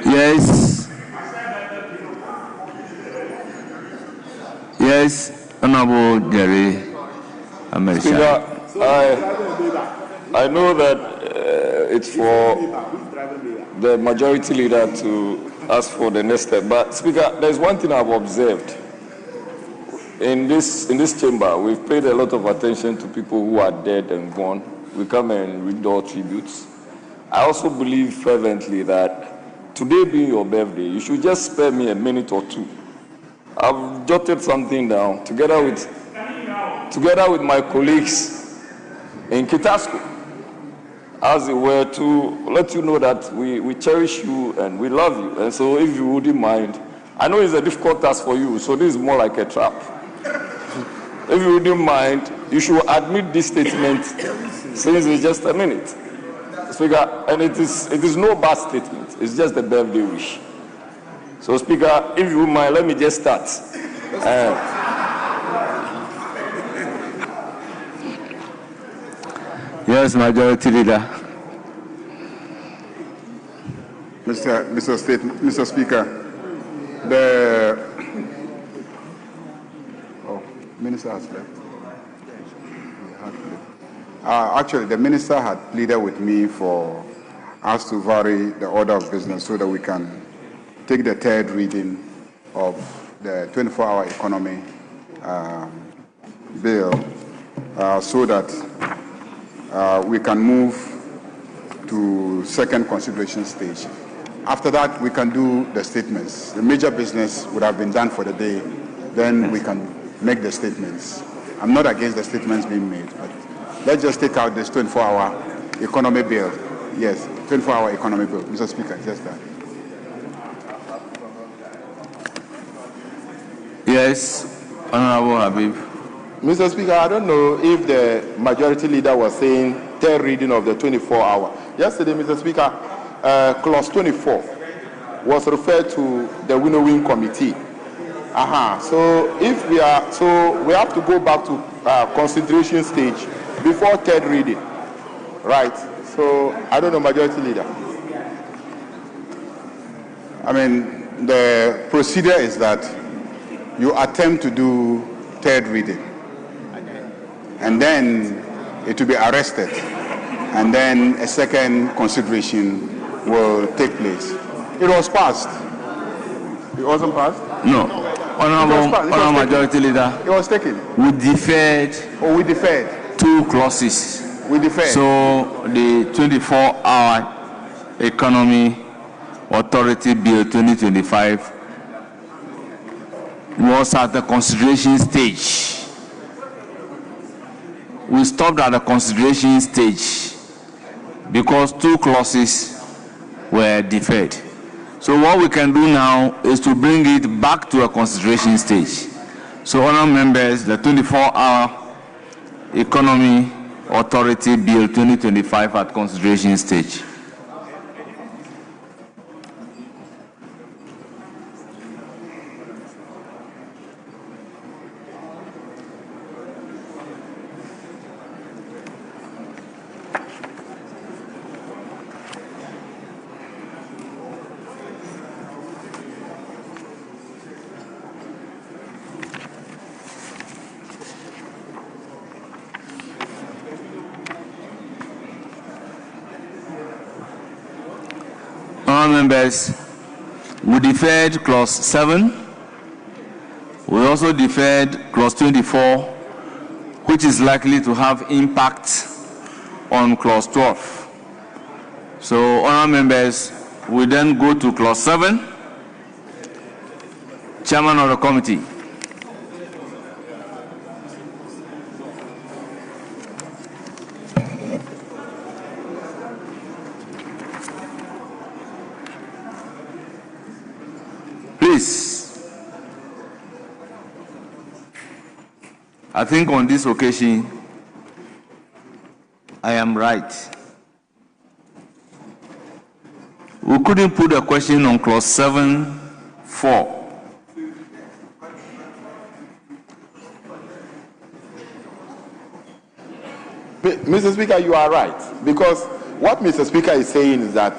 Yes. Yes, Honorable Jerry America. Speaker, I know that it's for the majority leader to ask for the next step, but Speaker, there's one thing I've observed. In this chamber, we've paid a lot of attention to people who are dead and gone. We come and read all tributes. I also believe fervently that today being your birthday, you should just spare me a minute or two. I've jotted something down together with my colleagues in Kitasco, as it were, to let you know that we cherish you and we love you. And so if you wouldn't mind, I know it's a difficult task for you, so this is more like a trap. If you wouldn't mind, you should admit this statement since it's just a minute. Speaker, and it is no bad statement, it's just a birthday wish. So, Speaker, if you mind, let me just start. Yes, Majority Leader. Mr. Speaker, Minister has left. Actually, the Minister had pleaded with me for us to vary the order of business so that we can take the third reading of the 24-hour economy bill so that we can move to second consideration stage. After that, we can do the statements. The major business would have been done for the day. Then we can make the statements. I'm not against the statements being made, but let's just take out this 24-hour economy bill. Yes, 24-hour economy bill. Mr. Speaker, just that. Yes, Honorable Habib. Mr. Speaker, I don't know if the majority leader was saying third reading of the 24-hour. Yesterday, Mr. Speaker, clause 24 was referred to the winnowing committee. So if we have to go back to consideration stage before third reading, right? So I don't know, majority leader. I mean, the procedure is that you attempt to do third reading, and then it will be arrested, and then a second consideration will take place. It was passed. It wasn't passed? No. Honorable Majority Leader. It was taken. We deferred. Oh, we deferred. 2 clauses. We deferred. So the 24-hour Economy Authority Bill 2025 was at the consideration stage. We stopped at the consideration stage because 2 clauses were deferred. So what we can do now is to bring it back to a consideration stage. So, honourable members, the 24-hour Economy Authority Bill 2025 at consideration stage. members, we deferred clause 7. We also deferred clause 24, which is likely to have impact on clause 12. So, honourable members, we then go to clause 7. Chairman of the committee. Please, I think on this occasion, I am right. We couldn't put a question on clause 7(4). Mr. Speaker, you are right, because what Mr. Speaker is saying is that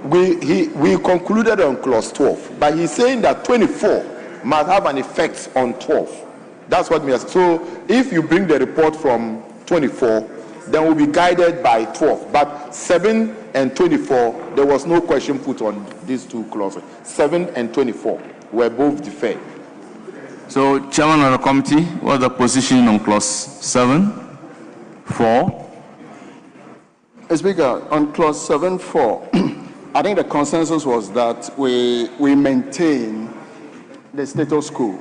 we concluded on clause 12, but he's saying that 24 must have an effect on 12. That's what we are. So if you bring the report from 24, then we'll be guided by 12. But 7 and 24, there was no question put on these two clauses. 7 and 24 were both deferred. So, Chairman of the committee, what's the position on clause 7(4)? Speaker, on clause 7(4), I think the consensus was that we maintain the status quo.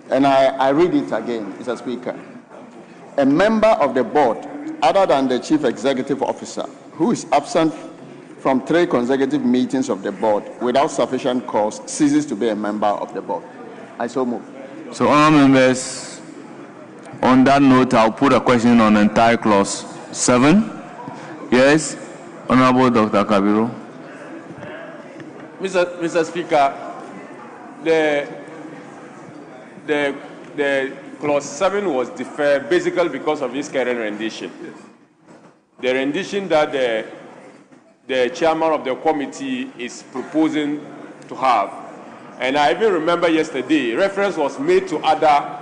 And I read it again, Mr. Speaker. A member of the board, other than the chief executive officer, who is absent from 3 consecutive meetings of the board without sufficient cause, ceases to be a member of the board. I so move. So, honourable members, on that note, I'll put a question on the entire clause 7. Yes, Honourable Dr. Kabiru. Mr. Speaker, the clause 7 was deferred basically because of this current rendition. The rendition that the chairman of the committee is proposing to have. And I even remember yesterday, reference was made to other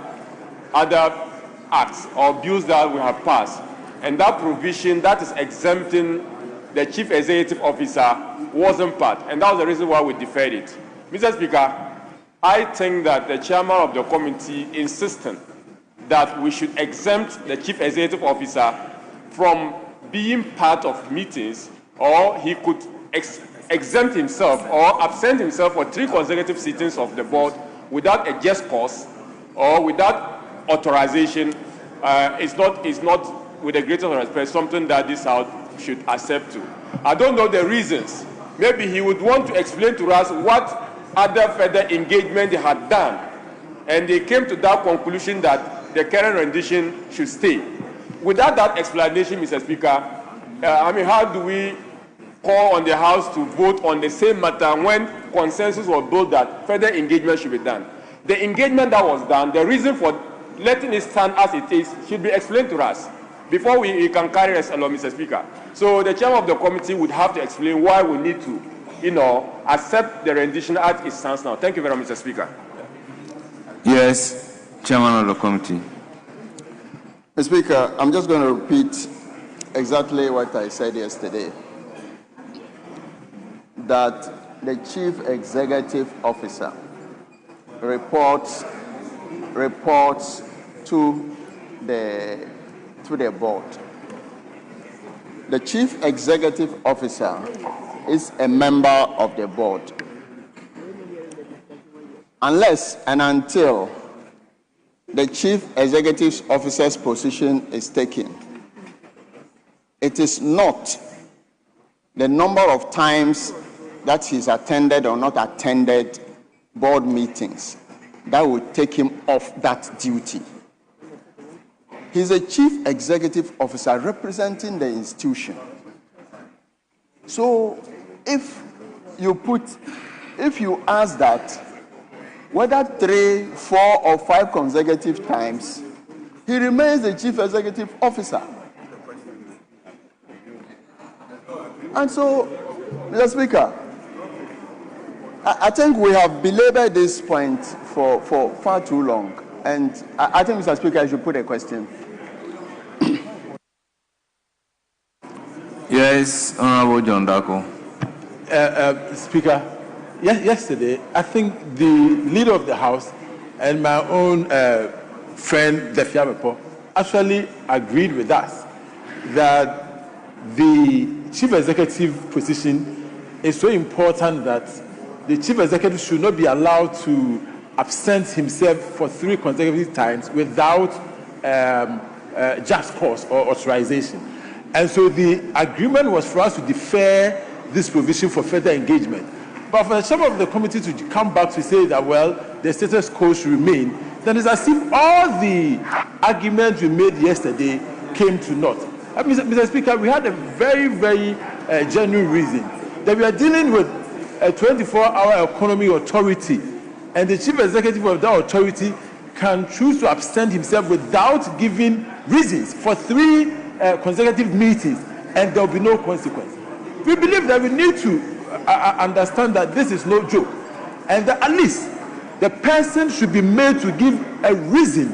acts or bills that we have passed. And that provision that is exempting the chief executive officer wasn't part. And that was the reason why we deferred it. Mr. Speaker, I think that the chairman of the committee insisted that we should exempt the chief executive officer from being part of meetings, or he could exempt himself or absent himself for 3 consecutive sittings of the board without a just cause or without authorization. It's not, with the greatest respect, something that this House should accept to. I don't know the reasons. Maybe he would want to explain to us what other further engagement they had done, and they came to that conclusion that the current rendition should stay. Without that explanation, Mr. Speaker, how do we call on the House to vote on the same matter when consensus was built that further engagement should be done? The engagement that was done, the reason for letting it stand as it is, should be explained to us before we can carry us along, Mr. Speaker. So the chairman of the committee would have to explain why we need to, accept the rendition as it stands now. Thank you very much, Mr. Speaker. Yes, chairman of the committee. Mr. Speaker, I'm just going to repeat exactly what I said yesterday. That the chief executive officer reports to the board. The chief executive officer is a member of the board. Unless and until the chief executive officer's position is taken, it is not the number of times that he's attended or not attended board meetings that will take him off that duty. He's a chief executive officer representing the institution. So if you ask that, whether 3, 4, or 5 consecutive times, he remains the chief executive officer. And so, Mr. Speaker, I think we have belabored this point for far too long. And I think, Mr. Speaker, I should put a question. Yes, Honorable John Dako. Speaker, yesterday, I think the leader of the House and my own friend, Defiamepo, actually agreed with us that the chief executive position is so important that the chief executive should not be allowed to absent himself for 3 consecutive times without just cause or authorization. And so the agreement was for us to defer this provision for further engagement. But for the chairman of the committee to come back to say that, well, the status quo should remain, then it's as if all the arguments we made yesterday came to naught. Mr. Speaker, we had a very, very genuine reason that we are dealing with a 24-hour economy authority, and the chief executive of that authority can choose to absent himself without giving reasons for 3 consecutive meetings, and there will be no consequence. We believe that we need to understand that this is no joke, and that at least the person should be made to give a reason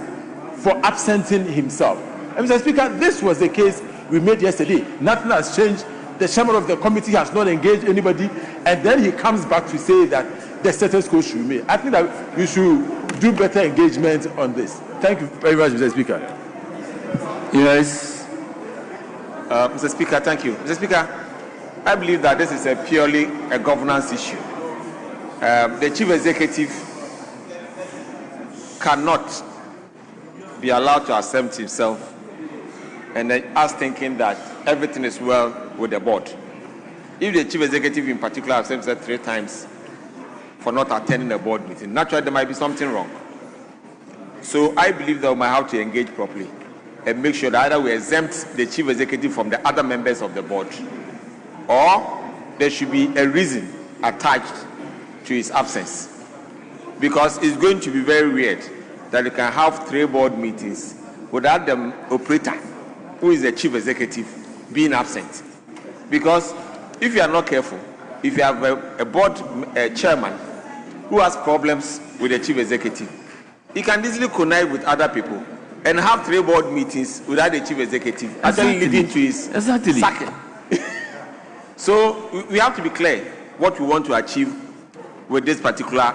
for absenting himself. And Mr. Speaker, this was the case we made yesterday. Nothing has changed. The chairman of the committee has not engaged anybody, and then he comes back to say that the status quo should remain. I think that we should do better engagement on this. Thank you very much, Mr. Speaker. Yes. Mr. Speaker, thank you. Mr. Speaker, I believe that this is purely a governance issue. The chief executive cannot be allowed to accept himself and then us thinking that everything is well with the board. If the chief executive in particular accepts himself 3 times for not attending a board meeting, naturally there might be something wrong. So I believe that we might have to engage properly and make sure that either we exempt the chief executive from the other members of the board, or there should be a reason attached to his absence. Because it's going to be very weird that you can have 3 board meetings without the operator, who is the chief executive, being absent. Because if you are not careful, if you have a board chairman who has problems with the chief executive, he can easily connive with other people and have 3 board meetings without the chief executive, actually leading to his sacking. So we have to be clear what we want to achieve with this particular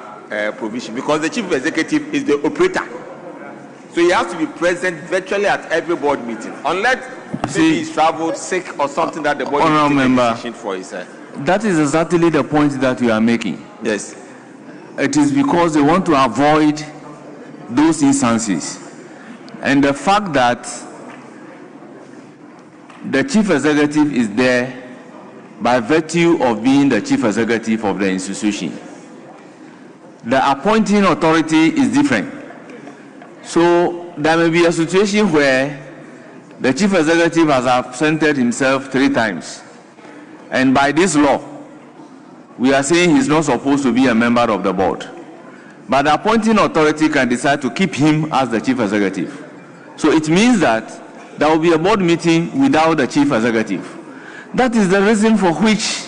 provision, because the chief executive is the operator. So he has to be present virtually at every board meeting, unless maybe he's traveled sick or something that the board is taking a decision for his. That is exactly the point that we are making. Yes. It is because they want to avoid those instances. And the fact that the chief executive is there by virtue of being the chief executive of the institution. The appointing authority is different. So there may be a situation where the chief executive has absented himself 3 times. And by this law, we are saying he's not supposed to be a member of the board. But the appointing authority can decide to keep him as the chief executive. So it means that there will be a board meeting without the chief executive. That is the reason for which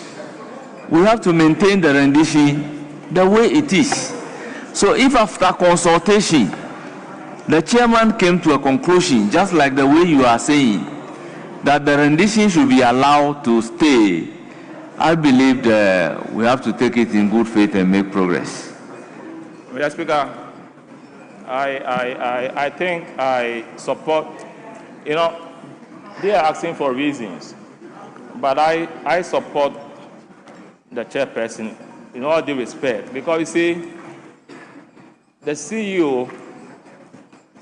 we have to maintain the rendition the way it is. So if after consultation, the chairman came to a conclusion, just like the way you are saying, that the rendition should be allowed to stay, I believe that we have to take it in good faith and make progress. Mr. Speaker, I think I support, they are asking for reasons, but I support the chairperson in all due respect, because you see, the CEO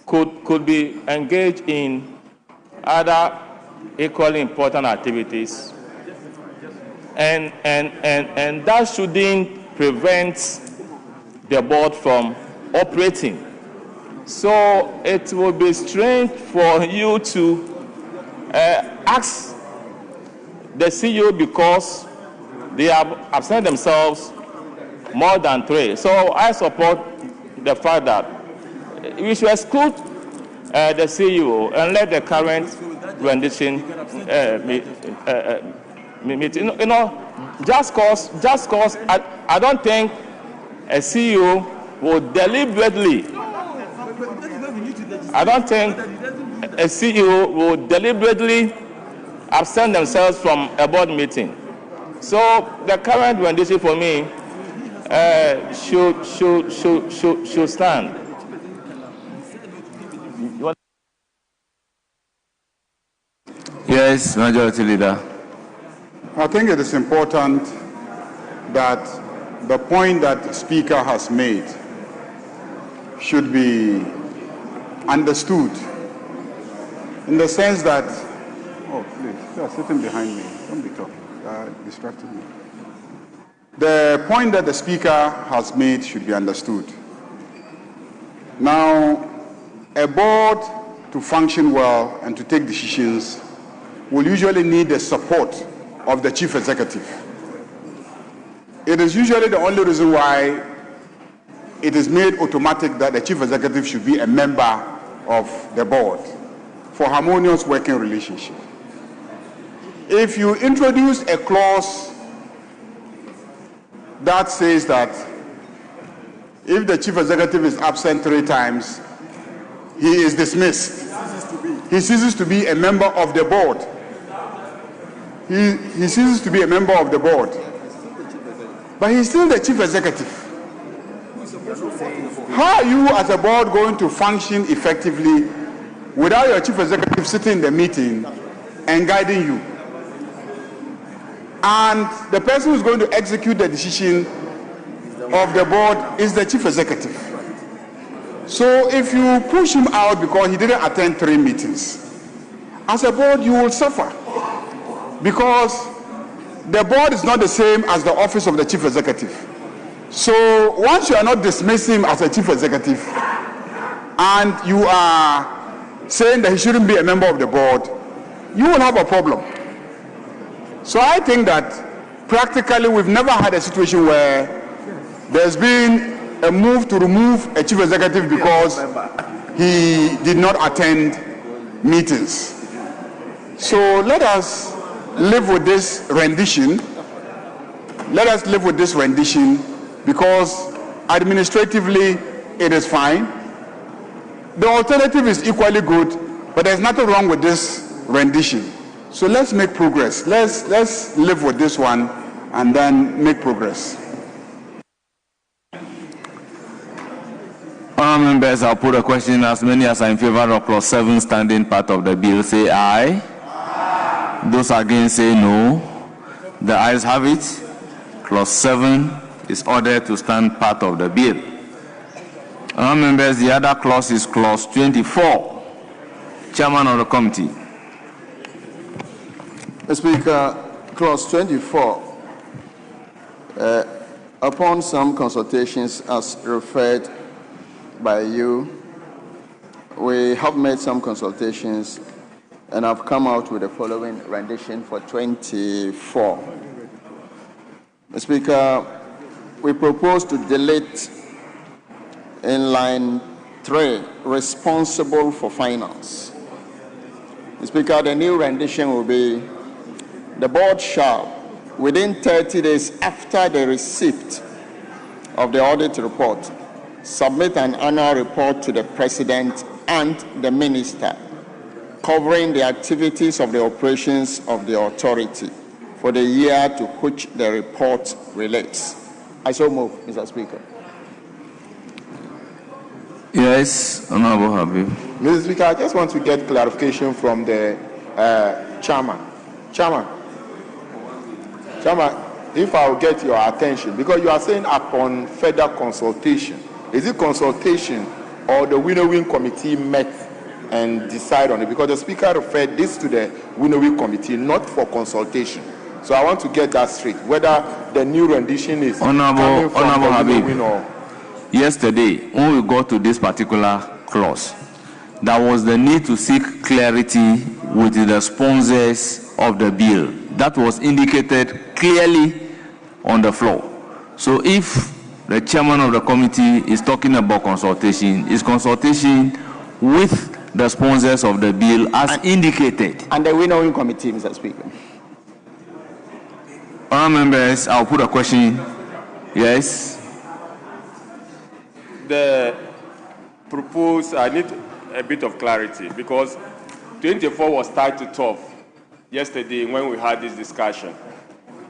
could be engaged in other equally important activities, and that shouldn't prevent the board from operating. So it would be strange for you to ask the CEO because they have absent themselves more than 3. So I support the fact that we should exclude the CEO and let the current rendition meet. Just cause I don't think a CEO will deliberately. I don't think a CEO will deliberately absent themselves from a board meeting So the current rendition for me should stand. Yes, Majority Leader. I think it is important that the point that the Speaker has made should be understood in the sense that, oh, please, you are sitting behind me. Don't be talking. Distracted me. The point that the Speaker has made should be understood. Now, a board to function well and to take decisions will usually need the support of the Chief Executive. It is usually the only reason why it is made automatic that the Chief Executive should be a member of the board for harmonious working relationship. If you introduce a clause that says that if the Chief Executive is absent 3 times, he is dismissed. He ceases to be a member of the board. He ceases to be a member of the board. But he's still the Chief Executive. How are you as a board going to function effectively without your Chief Executive sitting in the meeting and guiding you? And the person who's going to execute the decision of the board is the Chief Executive. So if you push him out because he didn't attend 3 meetings, as a board you will suffer. Because the board is not the same as the office of the Chief Executive. So once you are not dismissing him as a Chief Executive and you are saying that he shouldn't be a member of the board, you will have a problem. So I think that practically we've never had a situation where there's been a move to remove a Chief Executive because he did not attend meetings. So let us live with this rendition. Let us live with this rendition because administratively it is fine. The alternative is equally good, but there's nothing wrong with this rendition. So let's make progress. Let's live with this one and then make progress. Honourable members, I'll put a question. As many as are in favour of clause 7 standing part of the bill, say aye. Those against say no. The ayes have it. Clause 7 is ordered to stand part of the bill. Honourable members, the other clause is clause 24. Chairman of the committee. Mr. Speaker, clause 24. Upon some consultations as referred by you, we have made some consultations and have come out with the following rendition for 24. Mr. Speaker, we propose to delete in line 3, responsible for finance. Mr. Speaker, the new rendition will be, the board shall, within 30 days after the receipt of the audit report, submit an annual report to the President and the Minister covering the activities of the operations of the authority for the year to which the report relates. I so move, Mr. Speaker. Yes, Honourable Habib. Mr. Speaker, I just want to get clarification from the chairman. Chairman, if I will get your attention, because you are saying upon further consultation. Is it consultation or the winnowing committee met and decide on it? Because the Speaker referred this to the winnowing committee, not for consultation. So I want to get that straight, whether the new rendition is Honourable Habib, or... Yesterday, when we got to this particular clause, there was the need to seek clarity with the sponsors of the bill. That was indicated clearly on the floor. So if the chairman of the committee is talking about consultation, is consultation with the sponsors of the bill as indicated. And the winnowing committee, Mr. Speaker. Honourable members, I'll put a question. Yes. The proposed, I need a bit of clarity because 24 was tied to 12 yesterday when we had this discussion.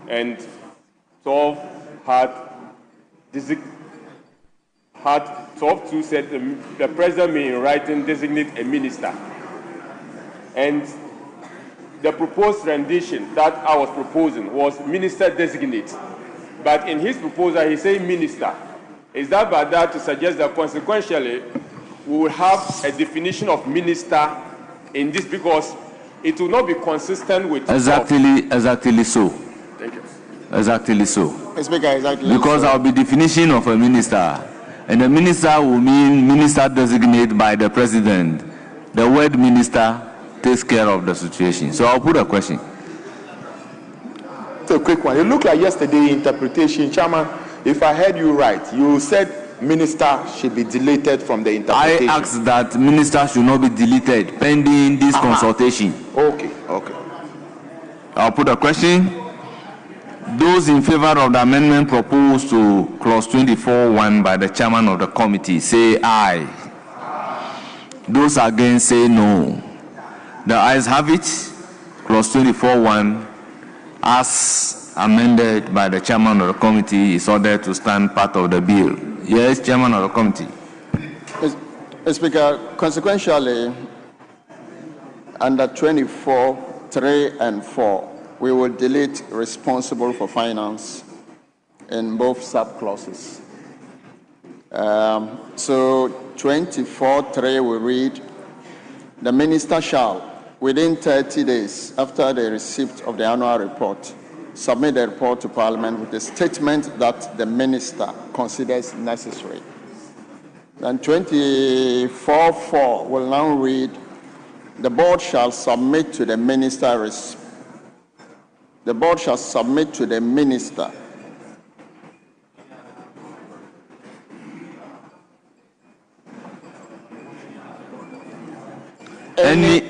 and 12 had 12.2 said the president may in writing designate a minister. And the proposed rendition that I was proposing was minister designate. But in his proposal, he said minister. Is that by that to suggest that consequentially we will have a definition of minister in this, because it will not be consistent with... Exactly so. Thank you. Exactly so. Speaker, exactly. Because so. I'll be definition of a minister, and a minister will mean minister designated by the president. The word minister takes care of the situation. So I'll put a question. It's a quick one. It looked like yesterday interpretation, Chairman, if I heard you right, you said minister should be deleted from the interpretation. I asked that minister should not be deleted pending this consultation. Okay. I'll put a question. Those in favor of the amendment proposed to clause 24(1) by the chairman of the committee say aye. Those against say no. The ayes have it. Clause 24(1) as amended by the chairman of the committee is ordered to stand part of the bill. Yes, chairman of the committee. Speaker, consequentially, under 24(3) and 4, we will delete responsible for finance in both subclauses. So 24(3) will read, the minister shall, within 30 days after the receipt of the annual report, submit the report to Parliament with a statement that the minister considers necessary. Then 24(4) will now read, the board shall submit to the minister the board shall submit to the minister any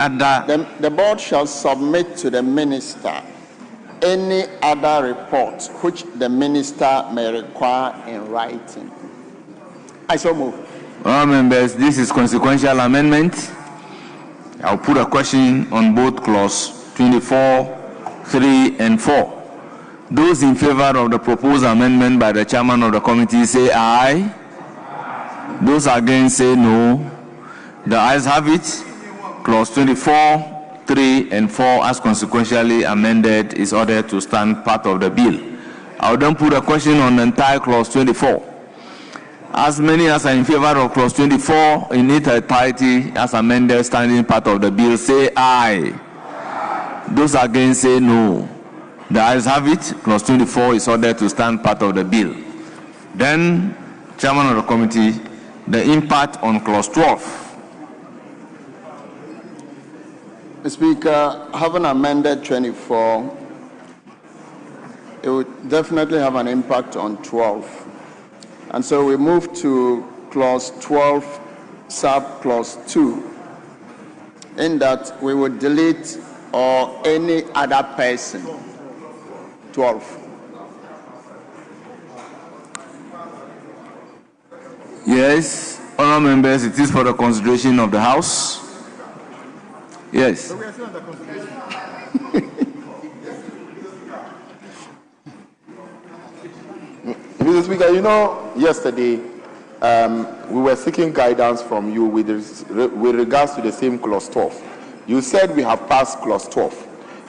other report which the minister may require in writing. I so move. All members, this is consequential amendment. I'll put a question on both clause 24(3) and 4. Those in favor of the proposed amendment by the chairman of the committee say aye. Those against say no. The ayes have it. Clause 24(3) and 4 as consequentially amended is ordered to stand part of the bill. I'll then put a question on the entire clause 24. As many as are in favor of clause 24 in its entirety as amended standing part of the bill say aye. Those against say no. The ayes have it. Clause 24 is ordered to stand part of the bill. Then, chairman of the committee, the impact on clause 12. Speaker, having amended 24, it would definitely have an impact on 12. And so we move to clause 12, subclause 2, in that we would delete or any other person. 12. Yes, honourable members, it is for the consideration of the House. Yes. Mr. Speaker, you know, yesterday we were seeking guidance from you with regards to the same clause 12. You said we have passed clause 12.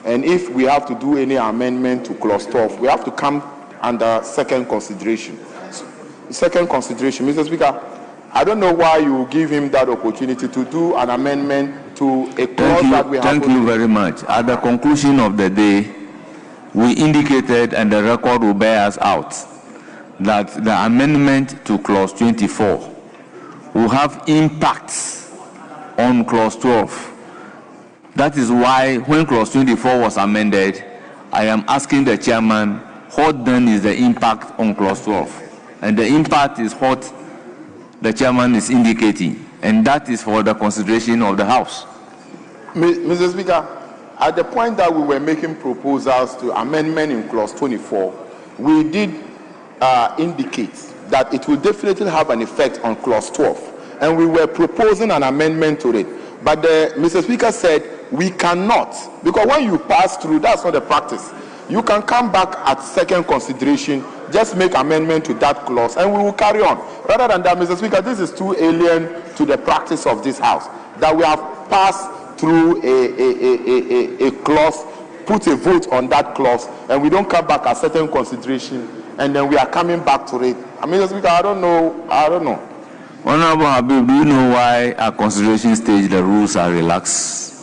And if we have to do any amendment to clause 12, we have to come under second consideration. Second consideration, Mr. Speaker, I don't know why you give him that opportunity to do an amendment to a clause that we have. Thank you very much. At the conclusion of the day, we indicated, and the record will bear us out, that the amendment to clause 24 will have impacts on clause 12. That is why when clause 24 was amended, I am asking the chairman, what then is the impact on clause 12? And the impact is what the chairman is indicating, and that is for the consideration of the House. Mr. Speaker, at the point that we were making proposals to amendment in clause 24, we did indicate that it will definitely have an effect on clause 12, and we were proposing an amendment to it. But Mr. Speaker said we cannot, because when you pass through, that's not the practice. you can come back at second consideration, just make amendment to that clause, and we will carry on. Rather than that, Mr. Speaker, this is too alien to the practice of this House, that we have passed through a clause, put a vote on that clause, and we don't come back at certain consideration, and then we are coming back to it. Mr. Speaker, I don't know. Honorable Habib, do you know why at consideration stage the rules are relaxed?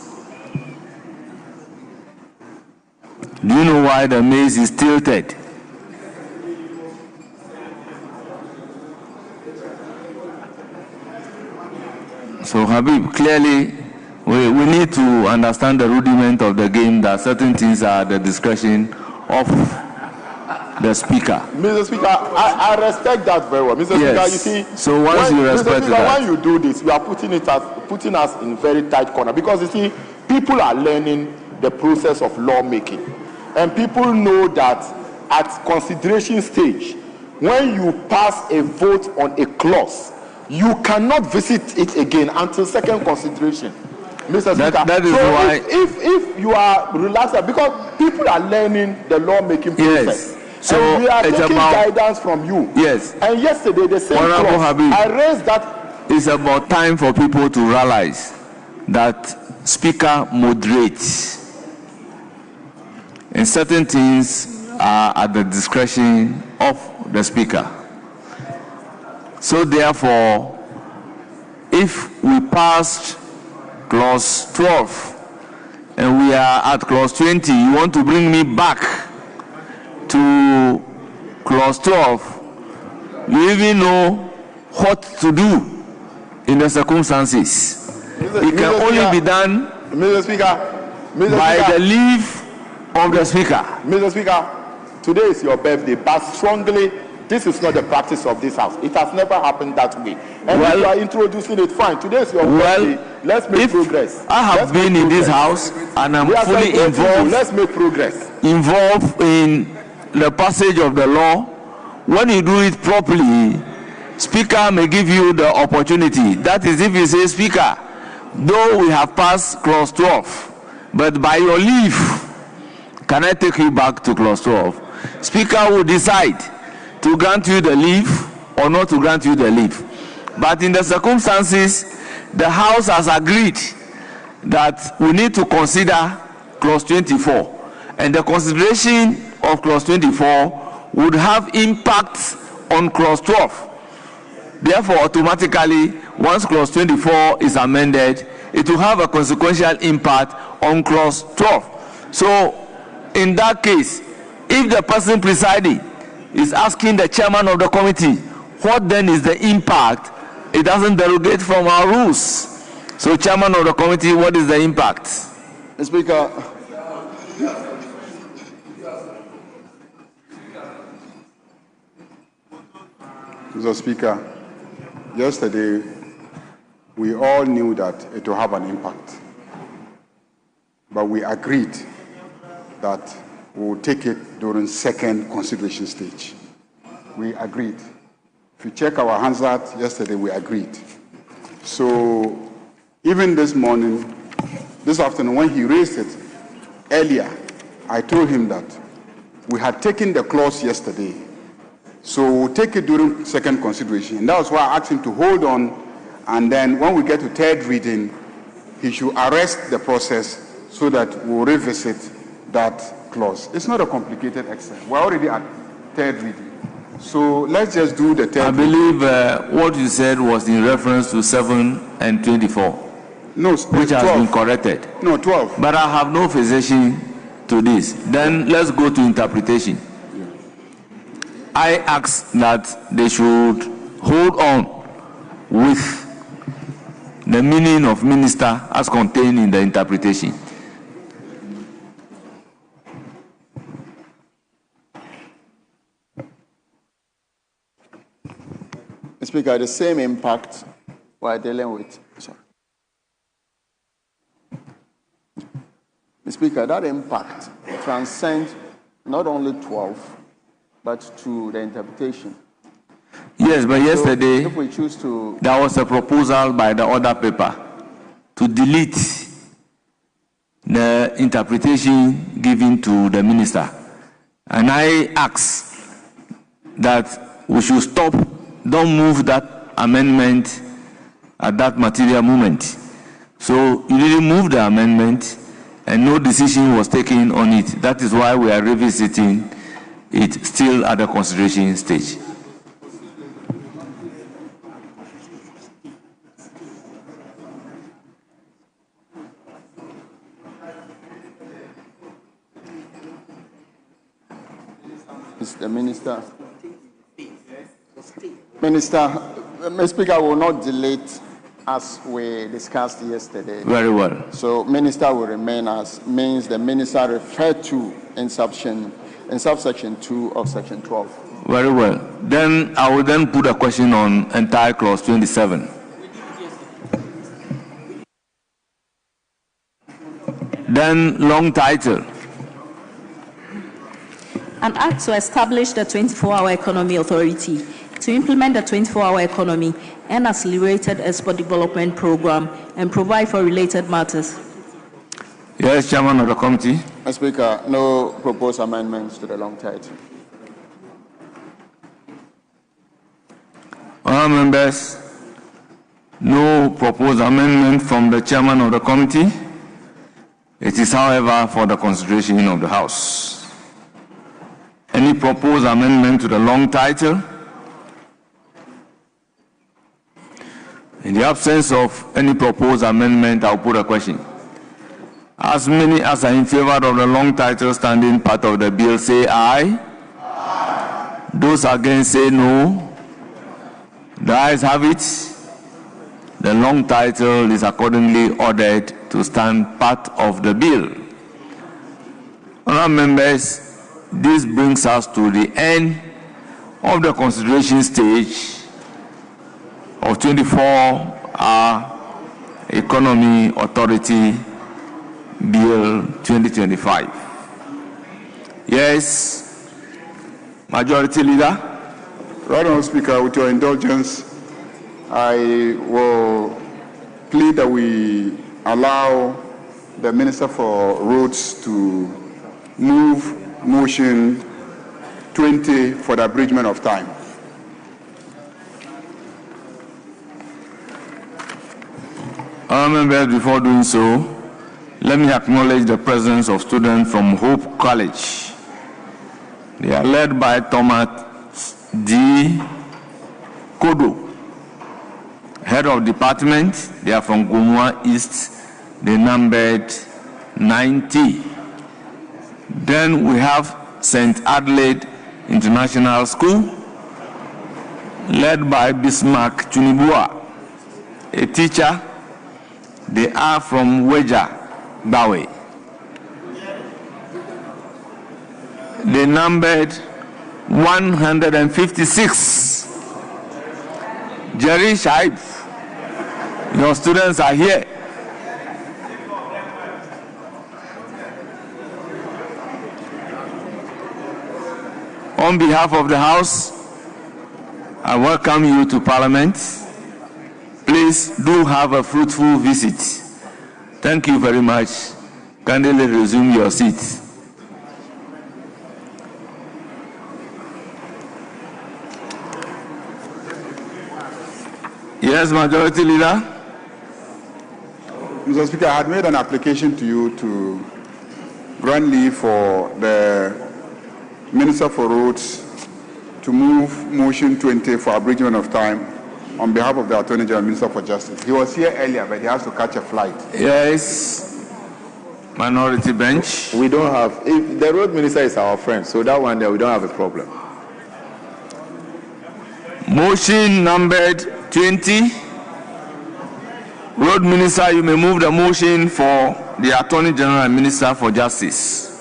Do you know why the maize is tilted? So Habib, clearly we need to understand the rudiment of the game, that certain things are at the discretion of the Speaker. Mr. Speaker, I respect that very well. Mr. Yes. Speaker, you see, so once you respect that, when you do this, you are putting us in very tight corner, because you see, people are learning the process of lawmaking, and people know that at consideration stage, when you pass a vote on a clause, you cannot visit it again until second consideration. Mr. Speaker, that is so why if you are relaxed, because people are learning the lawmaking process. Yes. So and we are it's taking about guidance from you. Yes. And yesterday the same Honorable clause, Habib, I raised that. It's about time for people to realize that Speaker moderates, and certain things are at the discretion of the Speaker. So therefore, if we passed clause 12 and we are at clause 20, you want to bring me back to clause 12, you even know what to do in the circumstances. It can only be done by the leave of the Speaker. Mr. Speaker, today is your birthday, but strongly, this is not the practice of this House. It has never happened that way. And if you are introducing it, fine. Today is your birthday. Let's make progress. I have been in this House and I'm fully involved. Let's make progress. Involved in the passage of the law. When you do it properly, Speaker may give you the opportunity. That is, if you say, Speaker, though we have passed clause 12, but by your leave, can I take you back to clause 12? Speaker will decide to grant you the leave or not to grant you the leave. But in the circumstances, the House has agreed that we need to consider clause 24, and the consideration of clause 24 would have impact on clause 12. Therefore, automatically, once clause 24 is amended, it will have a consequential impact on clause 12. So, in that case, if the person presiding is asking the chairman of the committee, what then is the impact? It doesn't derogate from our rules. So, chairman of the committee, what is the impact? Mr. Speaker, Mr. Speaker, yesterday we all knew that it will have an impact, but we agreed that we will take it during second consideration stage. We agreed. If you check our Hansard yesterday, we agreed. So even this morning, this afternoon, when he raised it earlier, I told him that we had taken the clause yesterday, so we'll take it during second consideration. And that was why I asked him to hold on, and then when we get to third reading, he should arrest the process so that we'll revisit that clause. It's not a complicated exercise. We're already at third reading. So let's just do the third I believe what you said was in reference to 7 and 24. No, which has 12. been corrected. No, 12. But I have no physician to this. Then let's go to interpretation. Yeah. I ask that they should hold on with the meaning of minister as contained in the interpretation. Mr. Speaker, the same impact we're dealing with. Sorry. Mr. Speaker, that impact transcends not only 12, but to the interpretation. Yes, but yesterday, so if we choose to, there was a proposal by the other paper to delete the interpretation given to the minister. And I ask that we should stop, don't move that amendment at that material moment. So you didn't move the amendment and no decision was taken on it. That is why we are revisiting it still at the consideration stage. Mr. Minister. Mr. Speaker, will not delete as we discussed yesterday. Very well. So Minister will remain as means the Minister referred to in subsection 2 of section 12. Very well. Then I will then put a question on entire clause 27. Then long title. An act to establish the 24-hour economy authority to implement the 24-hour economy and accelerated export development program and provide for related matters. Yes, Chairman of the committee. Mr. Speaker, no proposed amendments to the long title. Honourable members, no proposed amendment from the chairman of the committee. It is, however, for the consideration of the House. Any proposed amendment to the long title? In the absence of any proposed amendment, I'll put a question. As many as are in favor of the long title standing part of the bill say aye. Aye. Those against say no. The ayes have it. The long title is accordingly ordered to stand part of the bill. Honourable members, this brings us to the end of the consideration stage of 24-hour Economy Authority Bill 2025. Yes, Majority Leader. Right, Honourable Speaker, with your indulgence, I will plead that we allow the Minister for Roads to move motion 20 for the abridgment of time. Members, before doing so, let me acknowledge the presence of students from Hope College. They are led by Thomas D. Kodo, head of department. They are from Gumwa East. They numbered 90. Then we have St. Adelaide International School, led by Bismarck Chunibua, a teacher. They are from Weja, Bawe. They numbered 156. Jerry Shaib, your students are here. On behalf of the House, I welcome you to Parliament. Please do have a fruitful visit. Thank you very much. Kindly resume your seats. Yes, Majority Leader. Mr. Speaker, I had made an application to you to grant leave for the Minister for Roads to move motion 20 for abridgment of time on behalf of the Attorney General, Minister for Justice. He was here earlier, but he has to catch a flight. Yes. Minority bench. We don't have, if the road minister is our friend, so that one there we don't have a problem. Motion numbered 20. Road Minister, you may move the motion for the Attorney General and Minister for Justice.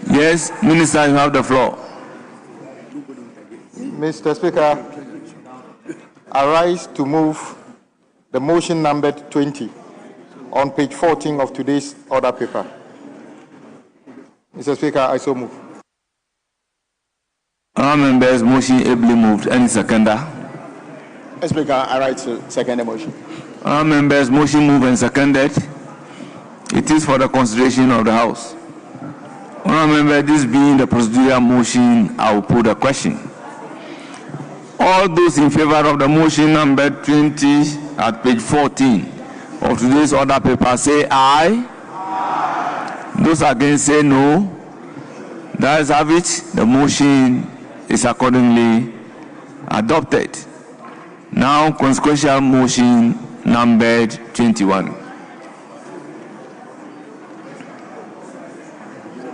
Yes, Minister, you have the floor. Mr. Speaker, I rise to move the motion numbered 20 on page 14 of today's order paper. Mr. Speaker, I so move. All members, motion ably moved. Any seconder? Mr. Speaker, I rise to second the motion. All members, motion moved and seconded. It is for the consideration of the House. All members, this being the procedural motion, I will put the question. All those in favor of the motion number 20 at page 14 of today's order paper say aye. Aye. Those against say no. That is have it. The motion is accordingly adopted. Now, consequential motion numbered 21.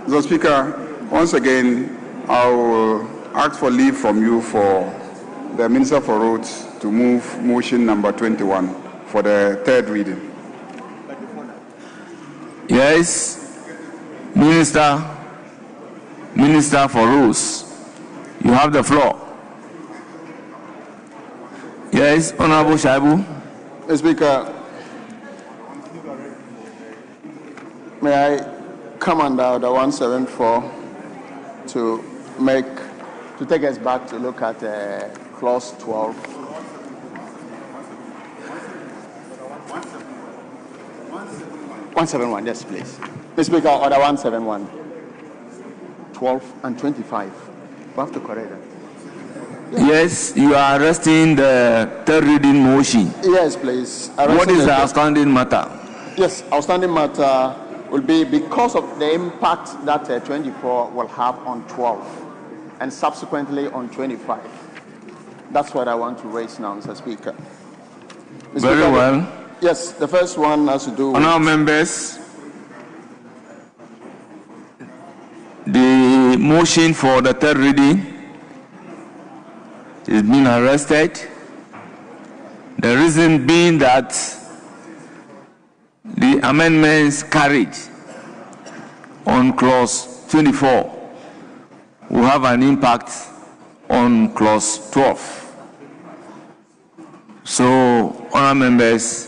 Mr. Speaker, once again, I will ask for leave from you for the Minister for Roads to move motion number 21 for the third reading. Yes, Minister for Roads, you have the floor. Yes, Honorable Shaibu. Mr. Speaker, may I come under the 174 to take us back to look at clause 12. 171, yes, please. Mr. Speaker, order 171, 12 and 25. We have to correct that. Yes, you are arresting the third reading motion. Yes, please. What is the outstanding matter? Yes, outstanding matter will be because of the impact that 24 will have on 12 and subsequently on 25. That's what I want to raise now, Mr. Speaker. Very well. Yes, the first one has to do with... Honourable members, the motion for the third reading is being arrested. The reason being that the amendments carried on clause 24 will have an impact on clause 12. So, honourable members,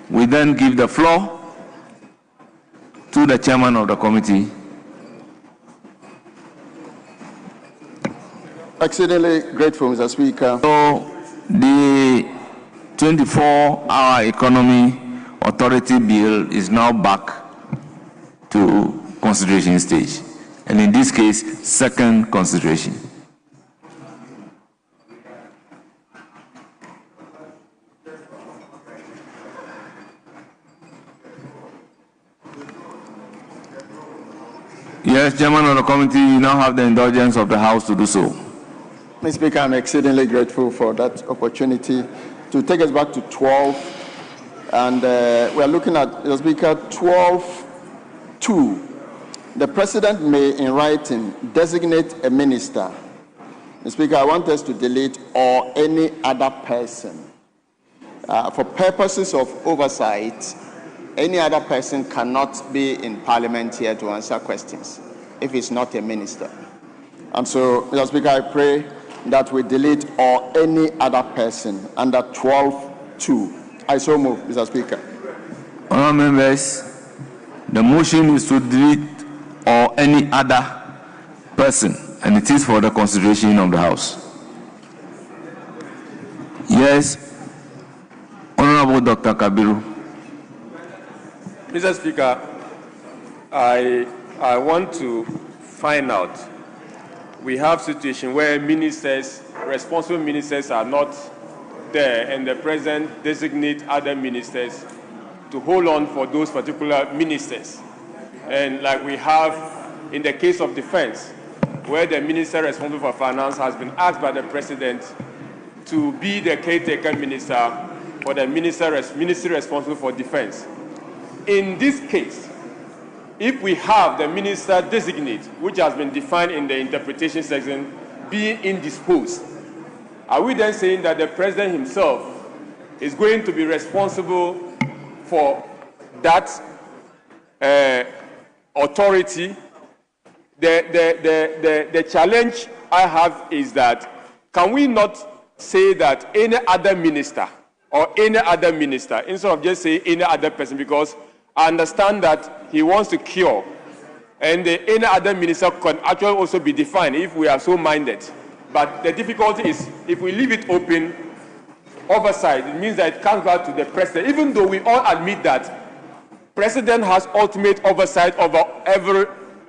we then give the floor to the chairman of the committee. Exceedingly grateful, Mr. Speaker. So, the 24-hour economy authority bill is now back to consideration stage, and in this case, second consideration. Yes, Chairman of the committee, you now have the indulgence of the House to do so. Mr. Speaker, I'm exceedingly grateful for that opportunity to take us back to 12. And we are looking at, Mr. Speaker, 12.2. The President may, in writing, designate a minister. Mr. Speaker, I want us to delete or any other person. For purposes of oversight, any other person cannot be in Parliament here to answer questions if it's not a minister. And so, Mr. Speaker, I pray that we delete or any other person under 12.2. I so move, Mr. Speaker. Honourable members, the motion is to delete or any other person, and it is for the consideration of the House. Yes, Honourable Dr. Kabiru. Mr. Speaker, I want to find out. We have a situation where ministers, responsible ministers, are not there, and the President designates other ministers to hold on for those particular ministers. And like we have in the case of defense, where the minister responsible for finance has been asked by the President to be the caretaker minister for the ministry responsible for defense. In this case, if we have the minister designate, which has been defined in the interpretation section, being indisposed, are we then saying that the President himself is going to be responsible for that authority? The challenge I have is that can we not say that any other minister or any other minister, instead of just saying any other person, because I understand that he wants to cure, and any other minister can actually also be defined if we are so minded. But the difficulty is, if we leave it open, oversight, it means that it comes back to the president, even though we all admit that president has ultimate oversight over every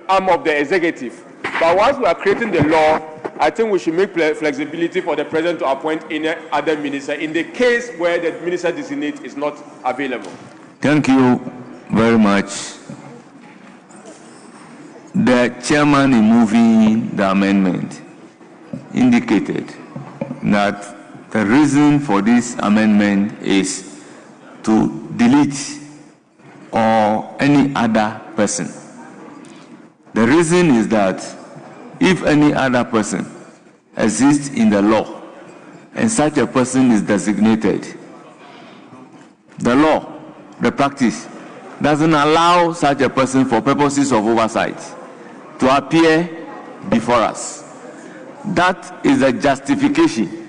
arm of the executive. But once we are creating the law, I think we should make flexibility for the president to appoint any other minister in the case where the minister designate is not available. Thank you very much. The chairman, in moving the amendment, indicated that the reason for this amendment is to delete or any other person. The reason is that if any other person exists in the law and such a person is designated, the law, the practice, doesn't allow such a person for purposes of oversight to appear before us. That is a justification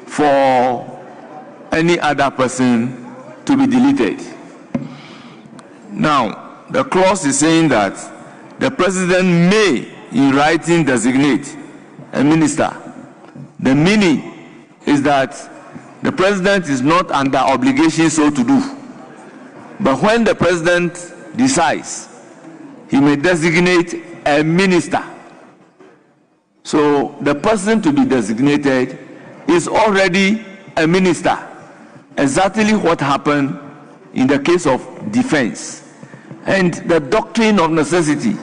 for any other person to be deleted. Now, the clause is saying that the president may, in writing, designate a minister. The meaning is that the president is not under obligation so to do. But when the president decides, he may designate a minister. So the person to be designated is already a minister. Exactly what happened in the case of defense. And the doctrine of necessity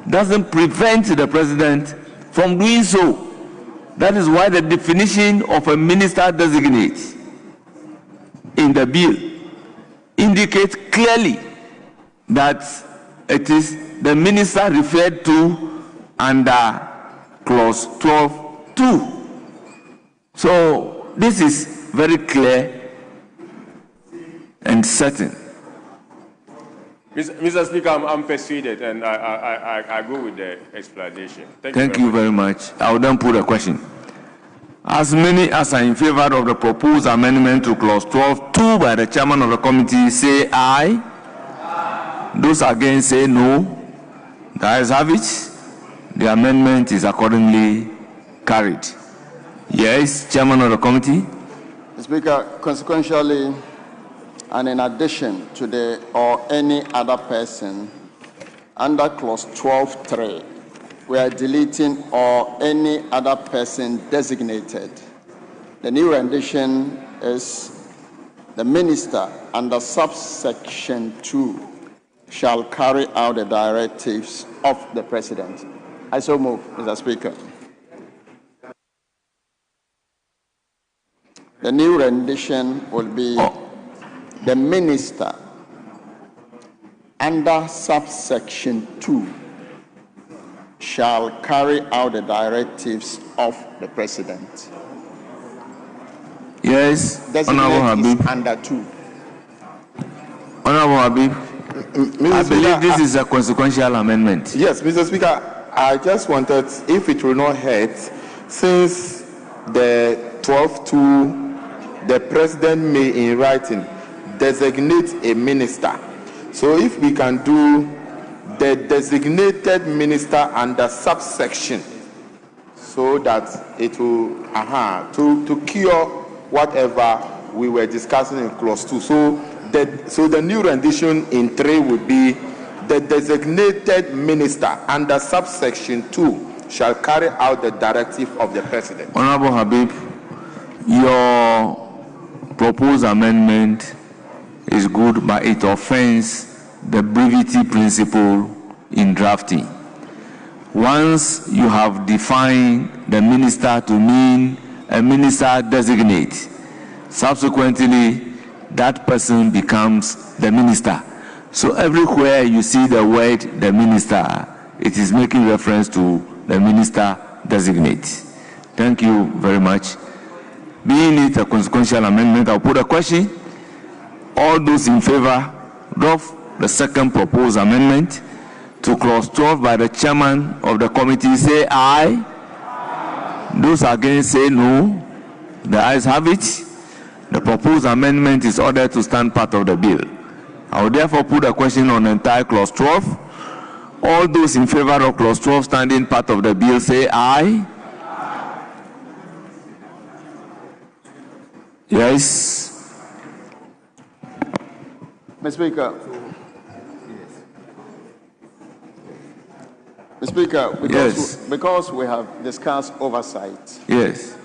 doesn't prevent the president from doing so. That is why the definition of a minister designate in the bill indicates clearly that it is the minister referred to under clause 12(2). So this is very clear and certain. Mr. Speaker, I'm persuaded, and I go with the explanation. Thank you very much. I will then put a question. As many as are in favor of the proposed amendment to clause 12(2) by the chairman of the committee say aye. Aye. Those against say no. The ayes have it. The amendment is accordingly carried. Yes, chairman of the committee. Mr. Speaker, consequentially, and in addition to the or any other person, under clause 12(3), we are deleting or any other person designated. The new rendition is the minister under subsection 2 shall carry out the directives of the president. I so move, Mr. Speaker. The new rendition will be the minister under subsection 2 shall carry out the directives of the president. Yes, Honorable Habib. Under 2. Honorable Habib, I believe this is a consequential amendment. Yes, Mr. Speaker, I just wanted, if it will not hurt, since the 12(2), the president may, in writing, designate a minister. So if we can do the designated minister under subsection, so that it will, to cure whatever we were discussing in clause 2. So the new rendition in 3 would be the designated minister under subsection 2 shall carry out the directive of the president. Honorable Habib, your proposed amendment is good, but it offends the brevity principle in drafting. Once you have defined the minister to mean a minister designate, subsequently that person becomes the minister. So everywhere you see the word the minister, it is making reference to the minister designate. Thank you very much. Being it a consequential amendment, I'll put a question. All those in favor of the second proposed amendment to clause 12 by the chairman of the committee say aye. Those against say no. The ayes have it. The proposed amendment is ordered to stand part of the bill. I will therefore put a question on the entire clause 12. All those in favor of clause 12 standing part of the bill say aye. Yes. Mr. Speaker. Mr. Speaker, because we have discussed oversight. Yes.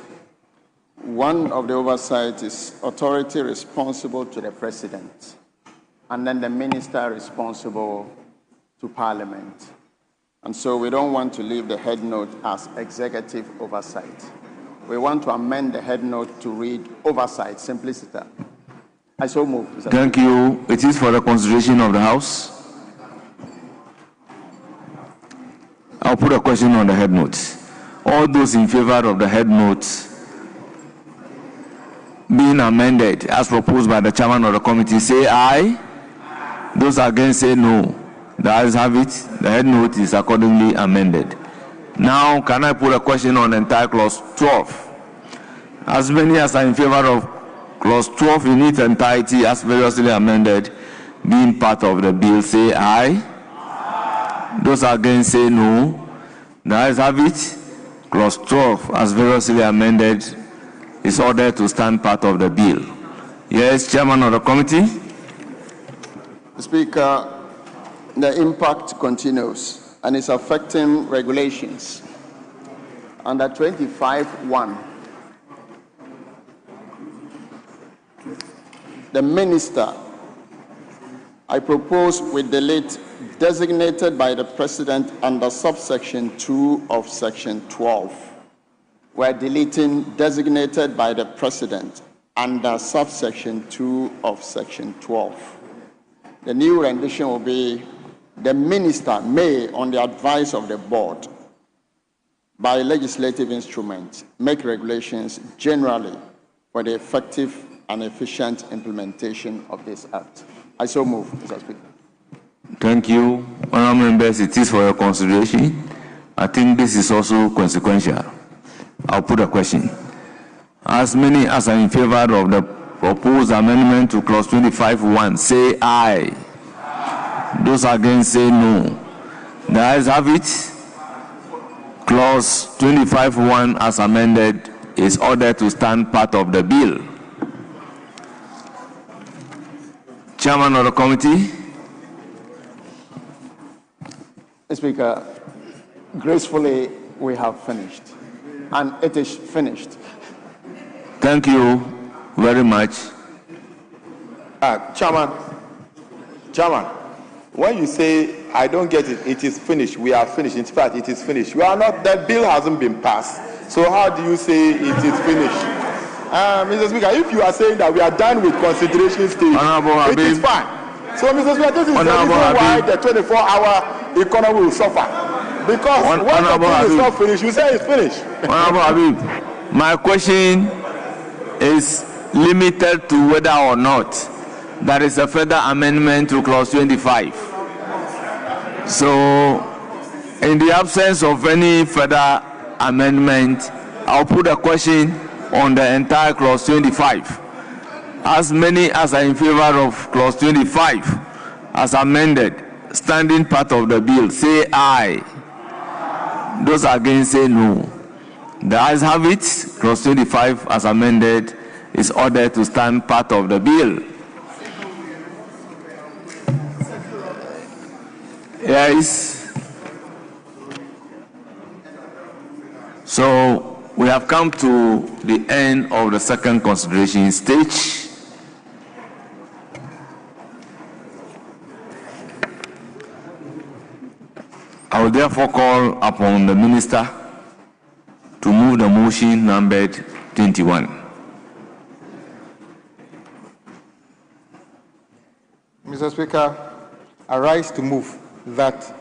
One of the oversight is authority responsible to the president, and then the minister responsible to parliament. And so we don't want to leave the head note as executive oversight. We want to amend the head note to read oversight, simplicity. I so move. Thank you. It is for the consideration of the House. I'll put a question on the head note. All those in favor of the head note being amended as proposed by the chairman of the committee say aye. Those against say no. The ayes have it. The head note is accordingly amended. Now, can I put a question on the entire clause 12? As many as are in favor of clause 12 in its entirety as variously amended, being part of the bill, say aye. Those against say no. The ayes have it. Clause 12 as variously amended is ordered to stand part of the bill. Yes, Chairman of the committee. Speaker, the impact continues and is affecting regulations. Under 25(1), the minister, I propose we delete designated by the president under subsection 2 of section 12. We're deleting designated by the president under subsection 2 of section 12. The new rendition will be the minister may, on the advice of the board, by legislative instrument, make regulations generally for the effective and efficient implementation of this act. I so move, Mr. Speaker. Thank you. Honourable members, it is for your consideration. I think this is also consequential. I'll put a question. As many as are in favor of the proposed amendment to clause 25(1) say aye. Those against say no. The ayes have it. Clause 25(1) as amended is ordered to stand part of the bill. Chairman of the committee. Mr. Speaker, gracefully we have finished, and it is finished. Thank you very much. Chairman, when you say, I don't get it, it is finished, we are finished. In fact, it is finished. We are not, the bill hasn't been passed. So how do you say it is finished? Mr. Speaker, if you are saying that we are done with consideration stage, it is fine. So, Mr. Speaker, this is the reason why the 24-hour economy will suffer. Because when the bill is not finished, you say it's finished. Honorable Habib, my question is limited to whether or not there is a further amendment to clause 25. So, in the absence of any further amendment, I'll put a question on the entire clause 25. As many as are in favor of clause 25 as amended, standing part of the bill, say aye. Those against say no. The ayes have it. Clause 25 as amended is ordered to stand part of the bill. Yes. So we have come to the end of the second consideration stage. I will therefore call upon the minister to move the motion numbered 21. Mr. Speaker, I rise to move that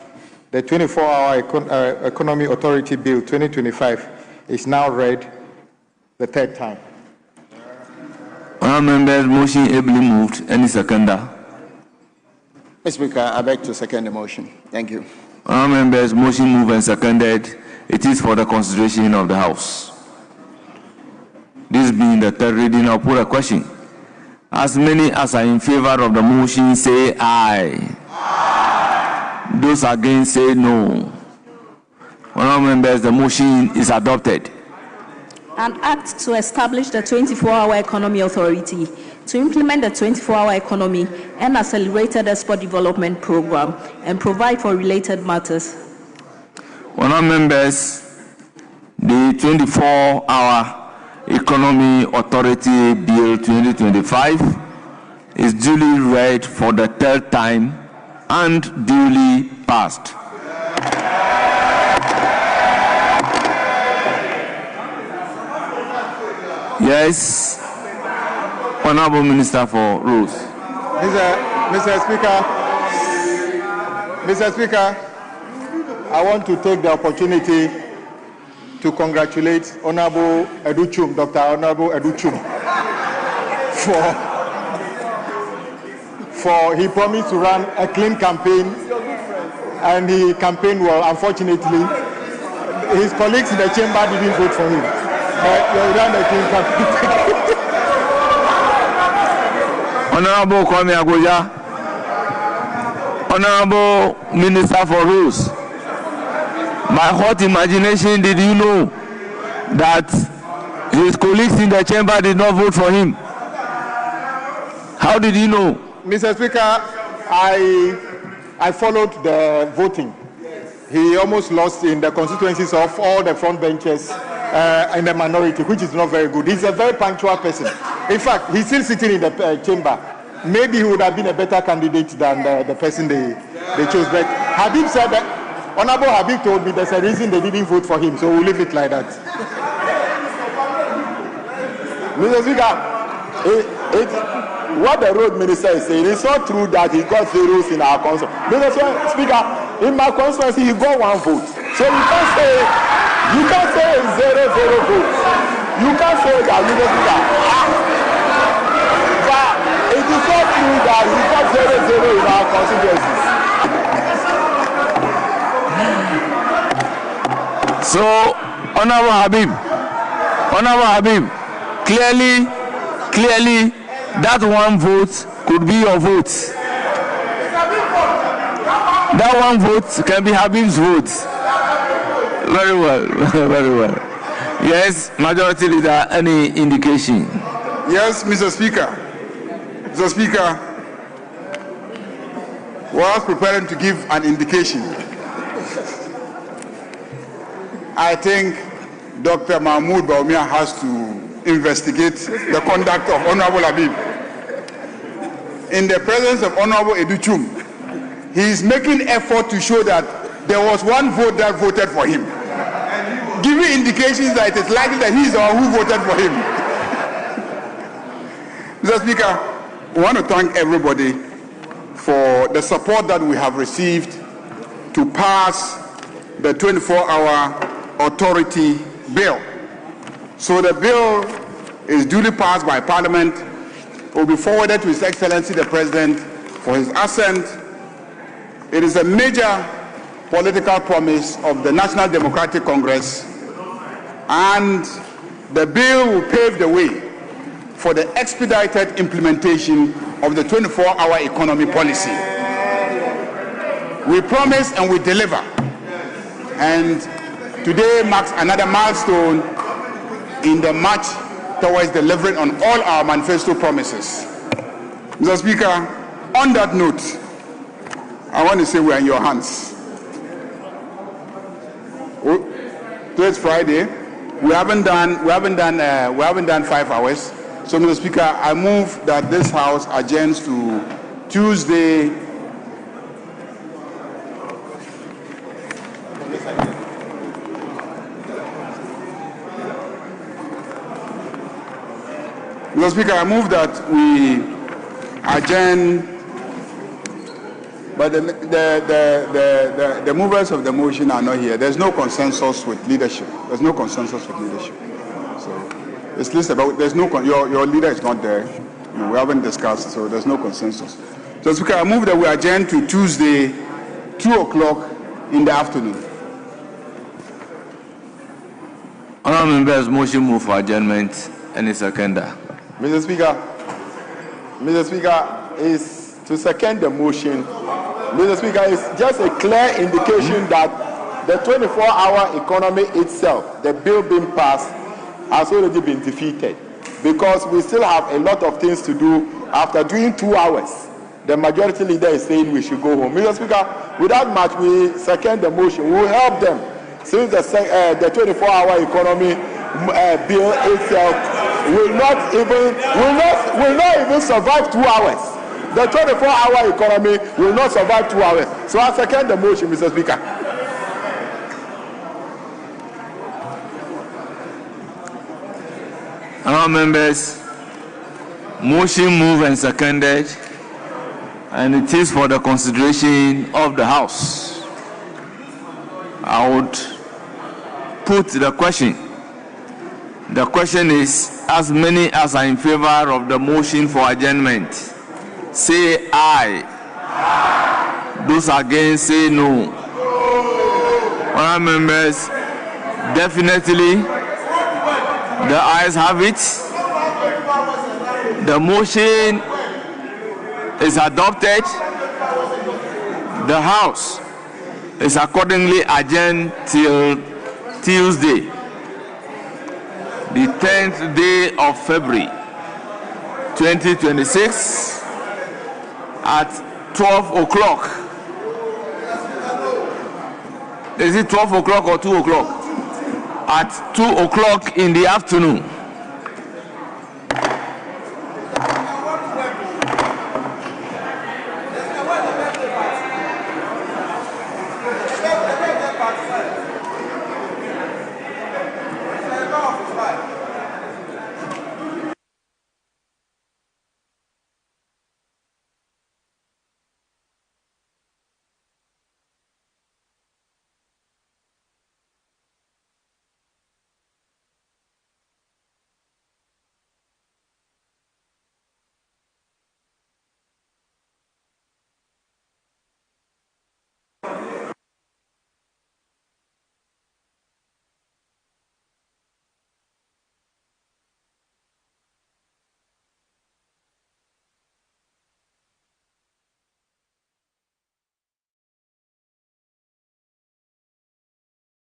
the 24-hour Economy Authority Bill 2025 is now read the third time. Honourable members, motion ably moved. Any seconder? Mr. Speaker, I beg to second the motion. Thank you. Honourable members, motion moved and seconded. It is for the consideration of the House. This This being the third reading, I'll put a question. As many as are in favor of the motion say aye. Aye. Those against say no. Honourable members, the motion is adopted. An act to establish the 24-hour economy authority to implement the 24-hour economy and accelerated export development program and provide for related matters. Honourable members, the 24-hour Economy Authority Bill 2025 is duly read for the third time and duly passed. Yes, Honourable Minister for Rules. Mr. Speaker, I want to take the opportunity to congratulate Honorable Educhum, Dr. Honorable Educhum, for he promised to run a clean campaign, and he campaigned well. Unfortunately, his colleagues in the chamber didn't vote for him, but he ran a clean campaign. Honorable Kwame Agoya, Honorable Minister for Rules. My hot imagination, did you know that his colleagues in the chamber did not vote for him? How did you know? Mr. Speaker, I followed the voting. He almost lost in the constituencies of all the front benches in the minority, which is not very good. He's a very punctual person. In fact, he's still sitting in the chamber. Maybe he would have been a better candidate than the person they chose. But Habib said that, Honorable Habib told me there's a reason they didn't vote for him, so we'll leave it like that. Mr. Speaker, what the road minister is saying, it's not true that he got zeros in our council. Mr. Speaker, in my constituency, he got one vote. So you can't say 0 votes. You can't say that, Mr. Speaker. But it is not true that he got 0 in our constituency. So, Honorable Habib, clearly, that one vote could be your vote. That one vote can be Habib's vote. Very well, very well. Yes, Majority Leader, any indication? Yes, Mr. Speaker. Mr. Speaker, while preparing to give an indication, I think Dr. Mahmoud Baumia has to investigate the conduct of Honorable Habib. In the presence of Honorable Educhum, he is making effort to show that there was one vote that voted for him, giving indications that it is likely that he is the one who voted for him. Mr. Speaker, we want to thank everybody for the support that we have received to pass the 24-hour authority bill. So the bill is duly passed by Parliament, will be forwarded to His Excellency the President for his assent. It is a major political promise of the National Democratic Congress, and the bill will pave the way for the expedited implementation of the 24-hour economy policy. We promise and we deliver, and today marks another milestone in the march towards delivering on all our manifesto promises. Mr. Speaker, on that note, I want to say we are in your hands. Today is Friday. We haven't done 5 hours. So, Mr. Speaker, I move that this House adjourns to Tuesday. Mr. Speaker, I move that we adjourn, but the movers of the motion are not here. There's no consensus with leadership. So it's least about, your leader is not there. We haven't discussed, so there's no consensus. So, Speaker, I move that we adjourn to Tuesday, 2 o'clock in the afternoon. Honourable members, motion move for adjournment Any seconder? Mr. Speaker, is to second the motion. Mr. Speaker, it's just a clear indication that the 24-hour economy itself, the bill being passed, has already been defeated because we still have a lot of things to do after doing 2 hours. The majority leader is saying we should go home. Mr. Speaker, without much, we second the motion. We will help them since the 24-hour economy bill itself will not even survive 2 hours. The 24-hour economy will not survive 2 hours. So I second the motion, Mr. Speaker. Honourable members, motion moved and seconded, and it is for the consideration of the House. I would put the question. The question is, as many as are in favor of the motion for adjournment, say aye. Those against, say no. Honourable members, definitely the ayes have it. The motion is adopted. The House is accordingly adjourned till Tuesday, the 10th day of February 2026 at 12 o'clock. Is it 12 o'clock or 2 o'clock? At 2 o'clock in the afternoon.